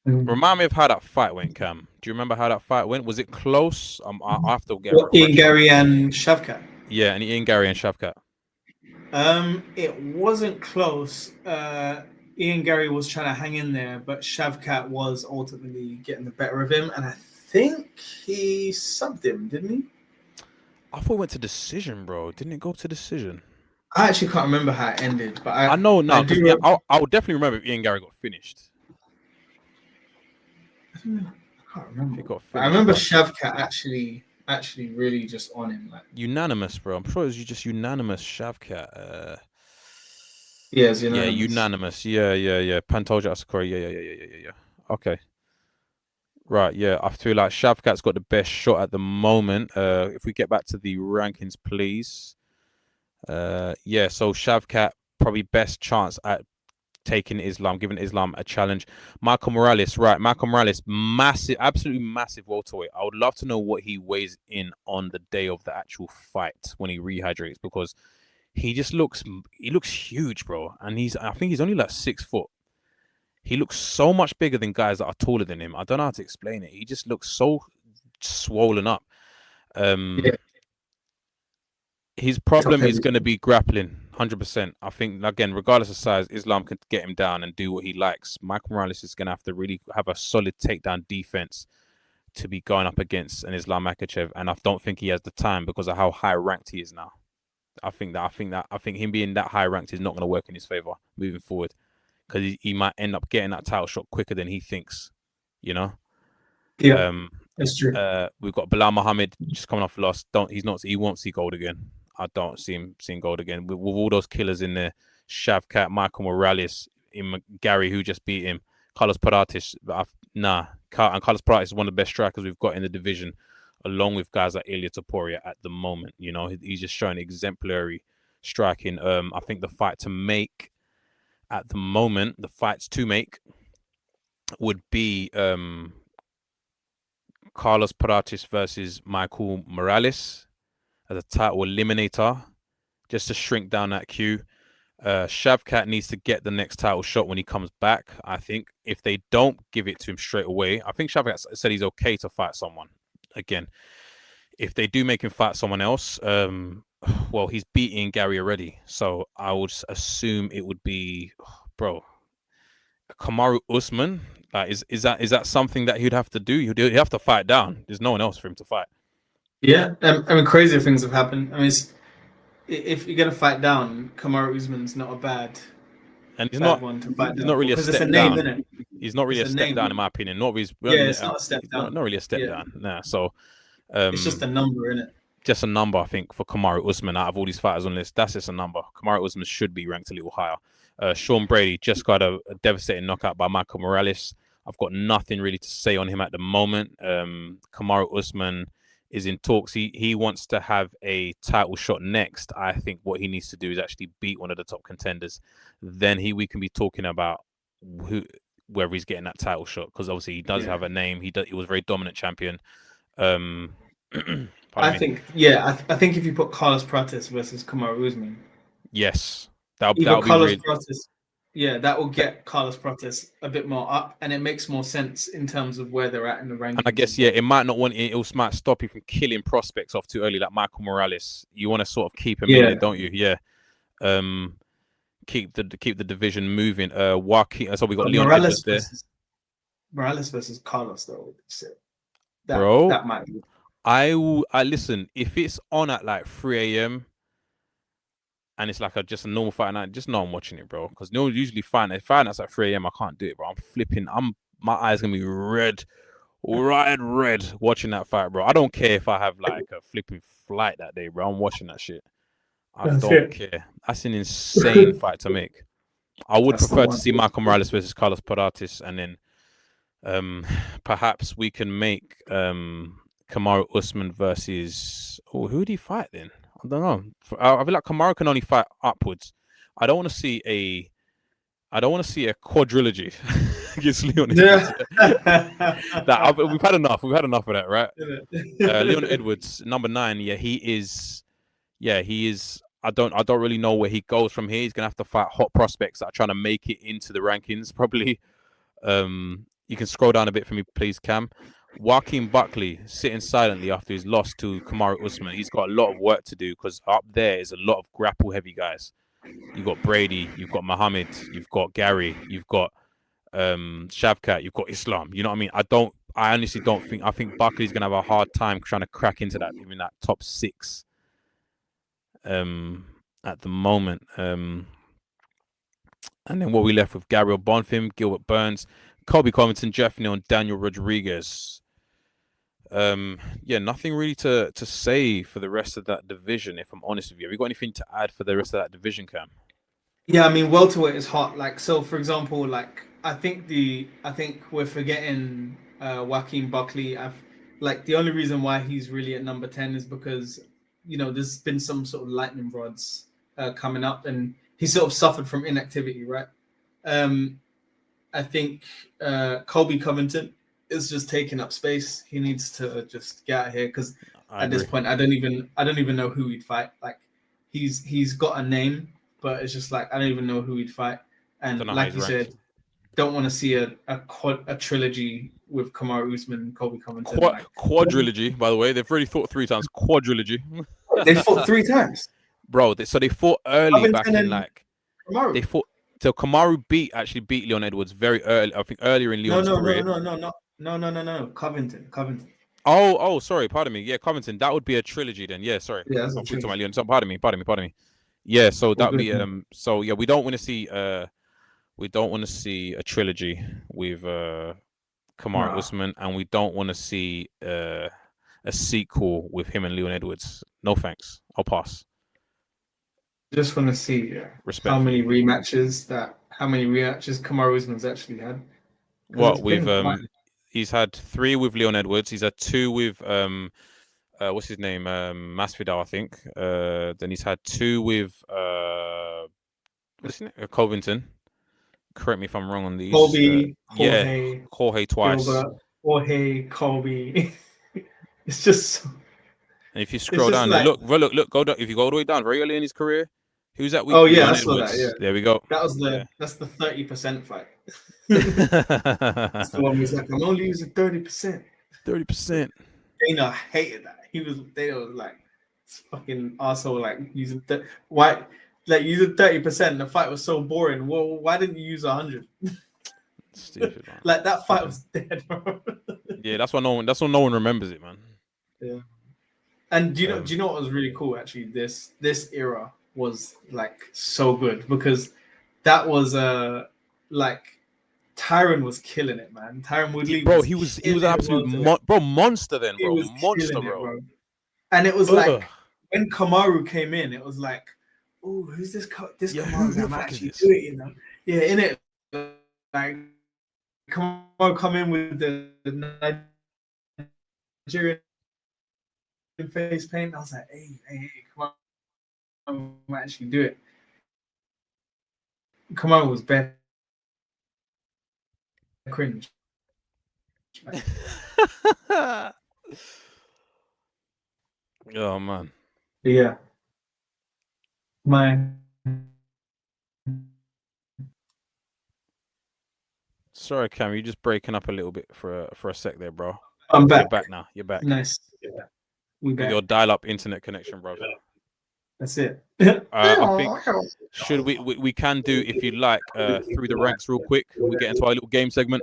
Remind me of how that fight went, Cam. Do you remember how that fight went? Was it close? I have to get Ian Gary and Shavkat. Yeah, and Ian Gary and Shavkat. It wasn't close. Ian Gary was trying to hang in there, but Shavkat was ultimately getting the better of him, and I think he subbed him, didn't he? I thought it went to decision, bro. Didn't it go to decision? I actually can't remember how it ended, but I know now. I would definitely remember if Ian Gary got finished. I can't remember. He got finished, I remember Shavkat actually really just on him. Unanimous, bro. I'm sure it was just unanimous Shavkat. Yeah, it's unanimous. Yeah, unanimous. Yeah. Pantoja Asakura. Yeah. Okay. Right, yeah. I feel like Shavkat's got the best shot at the moment. If we get back to the rankings, please. So Shavkat, probably best chance at taking Islam, giving Islam a challenge. Michael Morales, right. Michael Morales, massive, absolutely massive welterweight. I would love to know what he weighs in on the day of the actual fight when he rehydrates, because he looks huge, bro. And I think he's only like 6 foot. He looks so much bigger than guys that are taller than him. I don't know how to explain it. He just looks so swollen up. His problem is going to be grappling, 100%. I think, again, regardless of size, Islam can get him down and do what he likes. Michael Morales is going to have to really have a solid takedown defense to be going up against an Islam Makhachev, and I don't think he has the time because of how high ranked he is now. I think him being that high ranked is not going to work in his favor moving forward, because he might end up getting that title shot quicker than he thinks. You know. Yeah, that's true. We've got Bilal Muhammad just coming off loss. He won't see gold again. I don't see him seeing gold again. With all those killers in there, Shavkat, Michael Morales, Gary, who just beat him, Carlos Paratis. And Carlos Paratis is one of the best strikers we've got in the division, along with guys like Ilia Topuria at the moment. You know, he's just showing exemplary striking. I think the fight to make at the moment, the fights to make would be Carlos Paratis versus Michael Morales as a title eliminator, just to shrink down that queue. Shavkat needs to get the next title shot when he comes back. I think if they don't give it to him straight away, I think Shavkat said he's okay to fight someone again. If they do make him fight someone else, well, he's beating Gary already, so I would assume it would be, Kamaru Usman. Is that something that he'd have to do? He'd have to fight down. There's no one else for him to fight. Yeah, I mean, crazier things have happened. I mean, if you're gonna fight down, Kamaru Usman's not a bad. And he's one to fight he's not really a step name, down. Isn't it? He's not really a step down, in my opinion. Not really. It's not a step down. Not really a step down. Nah. So it's just a number, isn't it? Just a number, I think, for Kamaru Usman. Out of all these fighters on this, that's just a number. Kamaru Usman should be ranked a little higher. Sean Brady just got a devastating knockout by Michael Morales. I've got nothing really to say on him at the moment. Kamaru Usman is in talks. He wants to have a title shot next. I think what he needs to do is actually beat one of the top contenders. Then we can be talking about whether he's getting that title shot, because obviously he does have a name. He was a very dominant champion. I think if you put Carlos Pratis versus Kamaru Usman, yes, that'll be Pratis. Yeah, that will get Carlos Pratis a bit more up, and it makes more sense in terms of where they're at in the rankings. And I guess it might not want it might stop you from killing prospects off too early, like Michael Morales. You want to sort of keep him in there, don't you? Yeah. Keep the division moving. Joaquin. So we got Leon Edwards there. Morales versus Carlos, though. That might be. I listen. If it's on at like 3 a.m. and it's like just a normal fight night, just know I'm watching it, bro. Because no one usually fight that's at 3 a.m. I can't do it, bro. I'm flipping. My eyes gonna be red watching that fight, bro. I don't care if I have like a flipping flight that day, bro. I'm watching that shit. I don't care. That's an insane fight to make. I would prefer to see Michael Morales versus Carlos Paratis, and then perhaps we can make Kamaru Usman versus who would he fight then? I don't know. I feel like Kamaru can only fight upwards. I don't want to see a quadrilogy against Leon Edwards. We've had enough. We've had enough of that, right? Leon Edwards, number 9. He is. I don't really know where he goes from here. He's gonna have to fight hot prospects that are trying to make it into the rankings. Probably. You can scroll down a bit for me, please, Cam. Joaquin Buckley sitting silently after his loss to Kamaru Usman. He's got a lot of work to do, because up there is a lot of grapple heavy guys. You've got Brady, you've got Muhammad, you've got Gary, you've got Shavkat, you've got Islam. You know what I mean? I honestly don't think. I think Buckley's gonna have a hard time trying to crack into that, even that top 6. At the moment. And then what we left with: Gabriel Bonfim, Gilbert Burns, Colby Covington, Jeff Neal, and Daniel Rodriguez. Nothing really to say for the rest of that division, if I'm honest with you. Have you got anything to add for the rest of that division, Cam? Yeah, I mean, welterweight is hot. Like, so for example, like I think we're forgetting Joaquin Buckley. The only reason why he's really at number 10 is because, you know, there's been some sort of lightning rods coming up, and he sort of suffered from inactivity, right? I think Colby Covington is just taking up space. He needs to just get out of here, because at this point, I don't even know who he'd fight. Like, he's got a name, but it's just like I don't even know who he'd fight. And like you said, don't want to see a trilogy with Kamaru Usman and Colby Covington. Quadrilogy, by the way. They've already fought 3 times. Quadrilogy. They fought 3 times, bro. So they fought early Covington back in like Kamaru. They fought. So Kamaru actually beat Leon Edwards very early. I think earlier in Leon's career. No. Covington. Oh, sorry, pardon me. Yeah, Covington, that would be a trilogy then. Yeah, sorry. Yeah, that's I a thought you were talking about trilogy. Leon. So, pardon me. Yeah, so All that'd good, be man. so yeah, we don't want to see a trilogy with Kamaru Nah. Usman, and we don't want to see a sequel with him and Leon Edwards. No thanks. I'll pass. Just want to see how many rematches Kamaru Usman's actually had. 'Cause What it's with been quite... he's had 3 with Leon Edwards. He's had 2 with what's his name? Masvidal, I think. Then he's had 2 with what's his name? Covington. Correct me if I'm wrong on these. Colby, Jorge twice. Gilbert, Jorge, Colby. It's just... And if you scroll down, like... look, go down. If you go all the way down, very early in his career, who's that with? Oh yeah, Leon I saw Edwards. that. Yeah, There we go. that was that's the 30% fight. That's the one who's like, I'm only using 30%. 30%. Dana hated that. Dana was like, this fucking asshole, like using why, like using 30%. The fight was so boring. Well, why didn't you use 100? Stupid, man. Like that fight was dead, bro. Yeah, that's why no one remembers it, man. Yeah. And do you know what was really cool? Actually, this era was like so good because that was like Tyron was killing it, man. Tyron Woodley, bro, he was an absolute monster then, bro. Monster, bro. And it was like when Kamaru came in, it was like, oh, who's this? This Kamaru that might actually do it, you know? Yeah, in it, like Kamaru come in with the Nigerian face paint. I was like, hey, come on, I might actually do it. Kamaru was bad. Cringe. Oh man. Yeah. Sorry, Cam, you're just breaking up a little bit for a sec there, bro. I'm back. You're back now. You're back. Nice. Yeah. We back. With your dial-up internet connection, bro. That's it. I think we can do, if you like, through the ranks real quick. We get into our little game segment.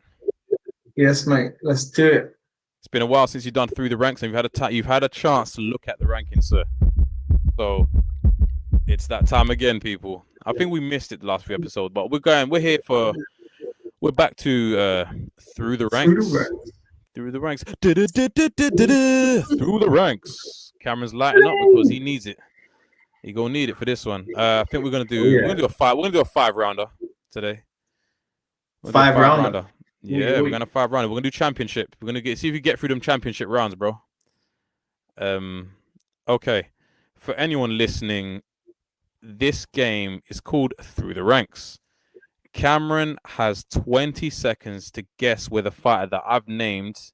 Yes, mate. Let's do it. It's been a while since you've done through the ranks, and you've had a chance to look at the rankings, sir. So it's that time again, people. I think we missed it the last few episodes, but we're back to through the ranks. Through the ranks. Through the ranks. Cameron's lighting up because he needs it. He gonna need it for this one. I think we're gonna do a 5-rounder today. Five rounder. Yeah, we're gonna 5-rounder. We're gonna do championship. We're gonna see if we get through them championship rounds, bro. Okay. For anyone listening, this game is called Through the Ranks. Cameron has 20 seconds to guess where the fighter that I've named,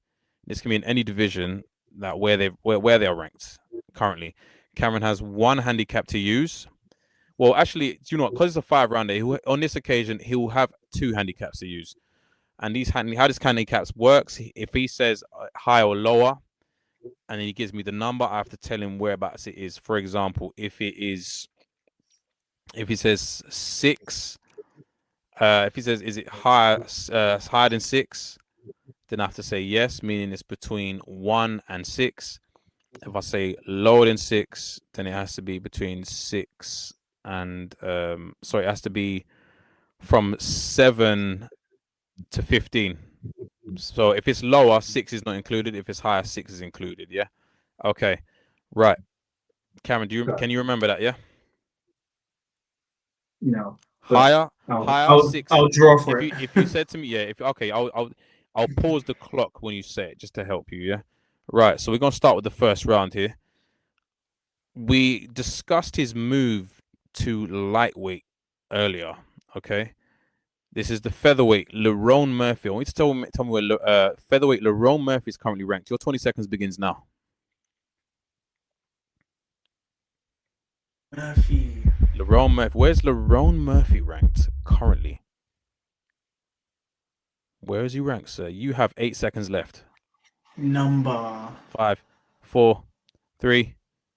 this can be in any division, that where they are ranked currently. Cameron has 1 handicap to use. Well, actually, do you know what? Because it's a 5-rounder, on this occasion, he'll have 2 handicaps to use. And how this handicaps works, if he says high or lower, and then he gives me the number, I have to tell him whereabouts it is. For example, if he says 6, if he says, is it higher than 6, then I have to say yes, meaning it's between 1 and 6. If I say lower than 6, then it has to be between 6 and it has to be from 7 to 15. So if it's lower, 6 is not included. If it's higher, 6 is included. Yeah. Okay. Right. Cameron, can you remember that? Yeah. No. Higher. 6. I'll draw for it. If you said to me, yeah. I'll pause the clock when you say it just to help you. Yeah. Right. So we're gonna start with the first round here. We discussed his move to lightweight earlier. Okay. This is the featherweight Lerone Murphy. I want you to tell me where featherweight Lerone Murphy is currently ranked. Your 20 seconds begins now. Lerone Murphy. Where's Lerone Murphy ranked currently? Where is he ranked, sir? You have 8 seconds left. Number 5, 4, 3,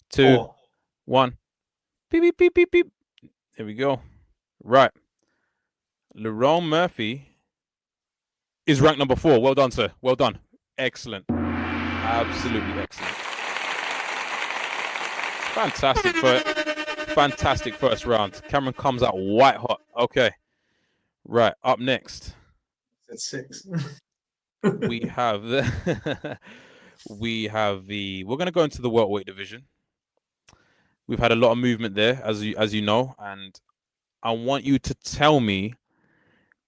2, 1. Beep, beep, beep, beep, beep. There we go. Right. Lerone Murphy is ranked number 4. Well done, sir. Well done. Excellent. Absolutely excellent. Fantastic first round. Cameron comes out white hot. Okay. Right. Up next. That's 6. we have the we're gonna go into the welterweight division. We've had a lot of movement there, as you know, and I want you to tell me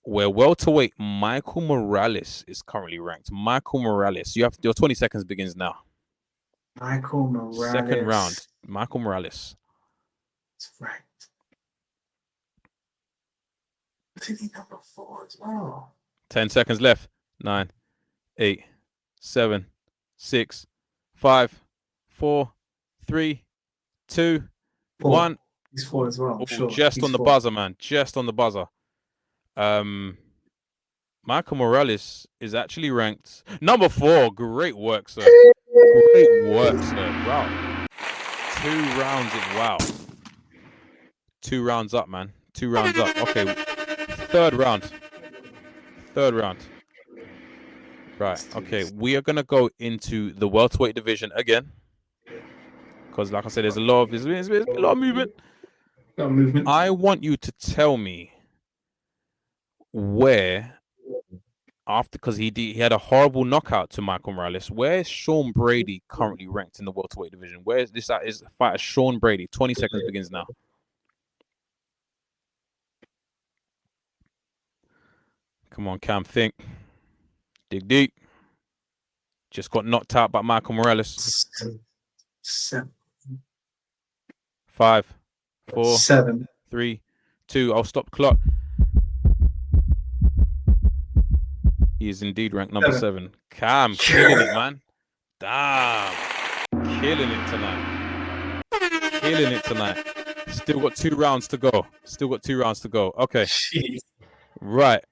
where welterweight Michael Morales is currently ranked. Michael Morales, your 20 seconds begins now. Michael Morales. Second round. Michael Morales. That's right. Isn't he number 4 as well? 10 seconds left. 9, 8, 7, 6, 5, 4, 3, 2, 4. 1. He's 4 as well. Oh, Sure. just He's on the 4. buzzer, man. Just on the buzzer. Michael Morales is actually ranked number 4. Great work, sir. Great work, sir. Wow. 2 rounds in. Wow. 2 rounds up, man. 2 rounds up. Okay. Third round. Right. Okay. We are gonna go into the welterweight division again, because, like I said, there's a lot of movement. I want you to tell me where, because he had a horrible knockout to Michael Morales. Where is Sean Brady currently ranked in the welterweight division? Where is this fighter Sean Brady? 20 seconds begins now. Come on, Cam, think. Dig deep. Just got knocked out by Michael Morales. 7. 5, 4, 7. 3, 2. I'll stop the clock. He is indeed ranked number 7. Cam, killing it, man. Damn. Killing it tonight. Still got 2 rounds to go. Okay. Jeez. Right.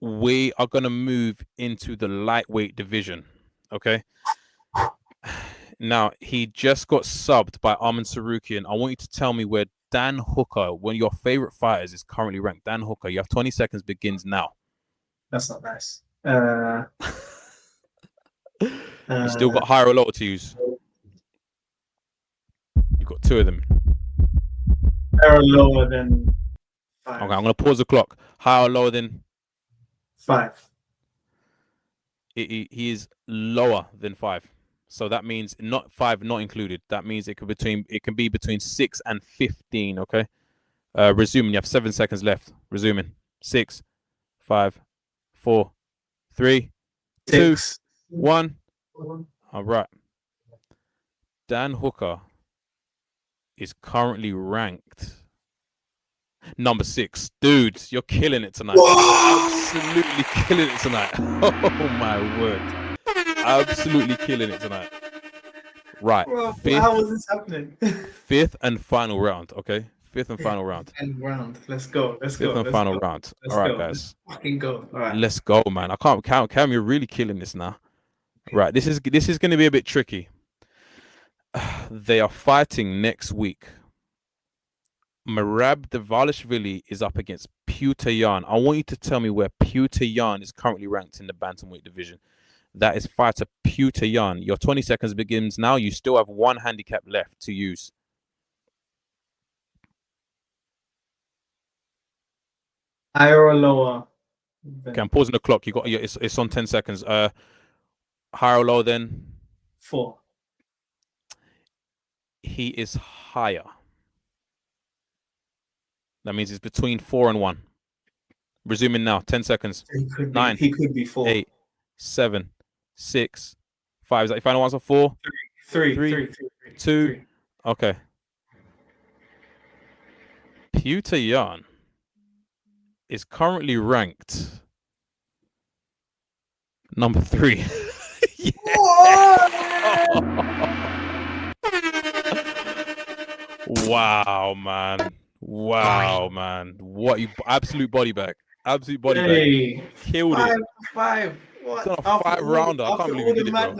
We are going to move into the lightweight division. Okay. Now, he just got subbed by Tsarukyan. I want you to tell me where Dan Hooker, one of your favorite fighters, is currently ranked. Dan Hooker, you have 20 seconds begins now. That's not nice. You still got higher or lower to use. You've got 2 of them. Higher or lower than 5. Okay, I'm going to pause the clock. Higher or lower than 5. He is lower than 5. So that means not 5, not included. That means it can be between 6 and 15. Okay. Resuming. You have 7 seconds left. Resuming. 6, 5, 4, 3, 2, 1. All right. Dan Hooker is currently ranked number 6. Dude, you're killing it tonight. Absolutely killing it tonight. Oh my word. Absolutely killing it tonight. Right. Bro, how is this happening? 5th and final round, okay? 5th and final round. And round. Let's go. 5th and final round. All right, guys. Let's fucking go. All right. Let's go, man. I can't count. Cam, you're really killing this now. Okay. Right. This is going to be a bit tricky. They are fighting next week. Merab Dvalishvili is up against Petr Yan. I want you to tell me where Petr Yan is currently ranked in the bantamweight division. That is fighter Petr Yan. Your 20 seconds begins now. You still have 1 handicap left to use. Higher or lower? Okay, I'm pausing the clock. It's on 10 seconds. Higher or lower than 4. He is higher. That means it's between 4 and 1. Resuming now. 10 seconds. 9. He could be 4. 8, 7, 6, 5. Is that your final answer? 4? 3. 2. Okay. Petr Yan is currently ranked number 3. Wow, man. Wow, man. What you absolute body bag. Absolute body bag. Killed it. 5. What? Done a 5-rounder. I can't believe you did it, bro.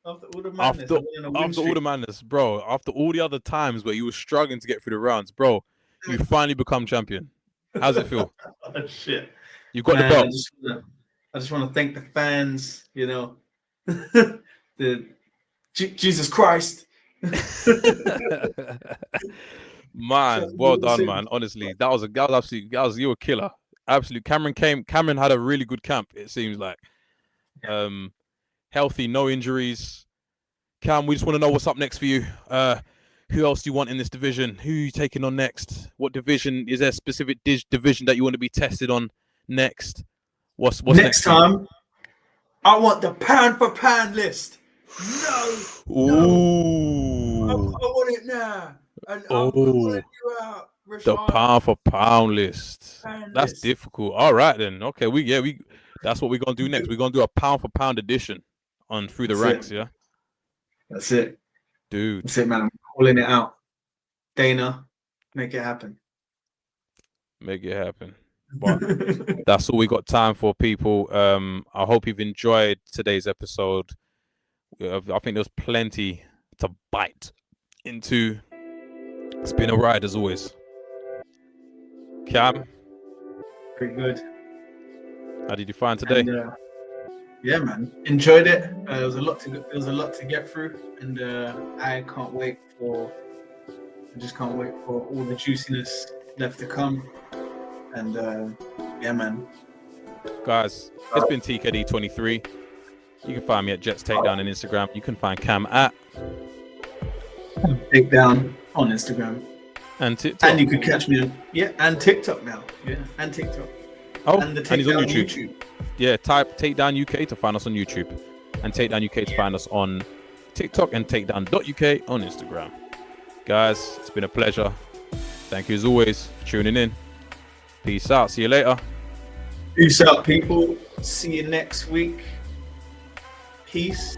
After all the madness. After all the madness, bro. After all the other times where you were struggling to get through the rounds, bro, you finally become champion. How's it feel? Oh, shit. You got the belt. I just want to thank the fans, you know. Jesus Christ. Man, well done, man. Honestly, that was you were a killer. Absolute. Cameron had a really good camp, it seems like. Healthy, no injuries. Cam, we just want to know what's up next for you. Who else do you want in this division? Who are you taking on next? What division? Is there a specific division that you want to be tested on next? What's next time? I want the pound for pound list. Ooh. I want it now. And the pound for pound list. That's difficult. All right then. Okay, we that's what we're gonna do next. We're gonna do a pound for pound edition on Through the Ranks. Yeah. That's it, dude. That's it, man. I'm calling it out. Dana, make it happen. Make it happen. But that's all we got time for, people. I hope you've enjoyed today's episode. I think there's plenty to bite into. It's been a ride as always. Cam, pretty good. How did you find today? And, yeah, man, enjoyed it. There was a lot to get through, and I just can't wait for all the juiciness left to come. And yeah, man. Guys, it's been TKD 23. You can find me at Jets Takedown on Instagram. You can find Cam at Takedown on Instagram and TikTok. And you could catch me and TikTok now. Yeah, and TikTok. Oh, and he's on YouTube. Yeah, type Takedown UK to find us on YouTube, and Takedown UK to find us on TikTok, and Takedown.uk on Instagram. Guys, it's been a pleasure. Thank you as always for tuning in. Peace out. See you later. Peace out, people. See you next week. Peace.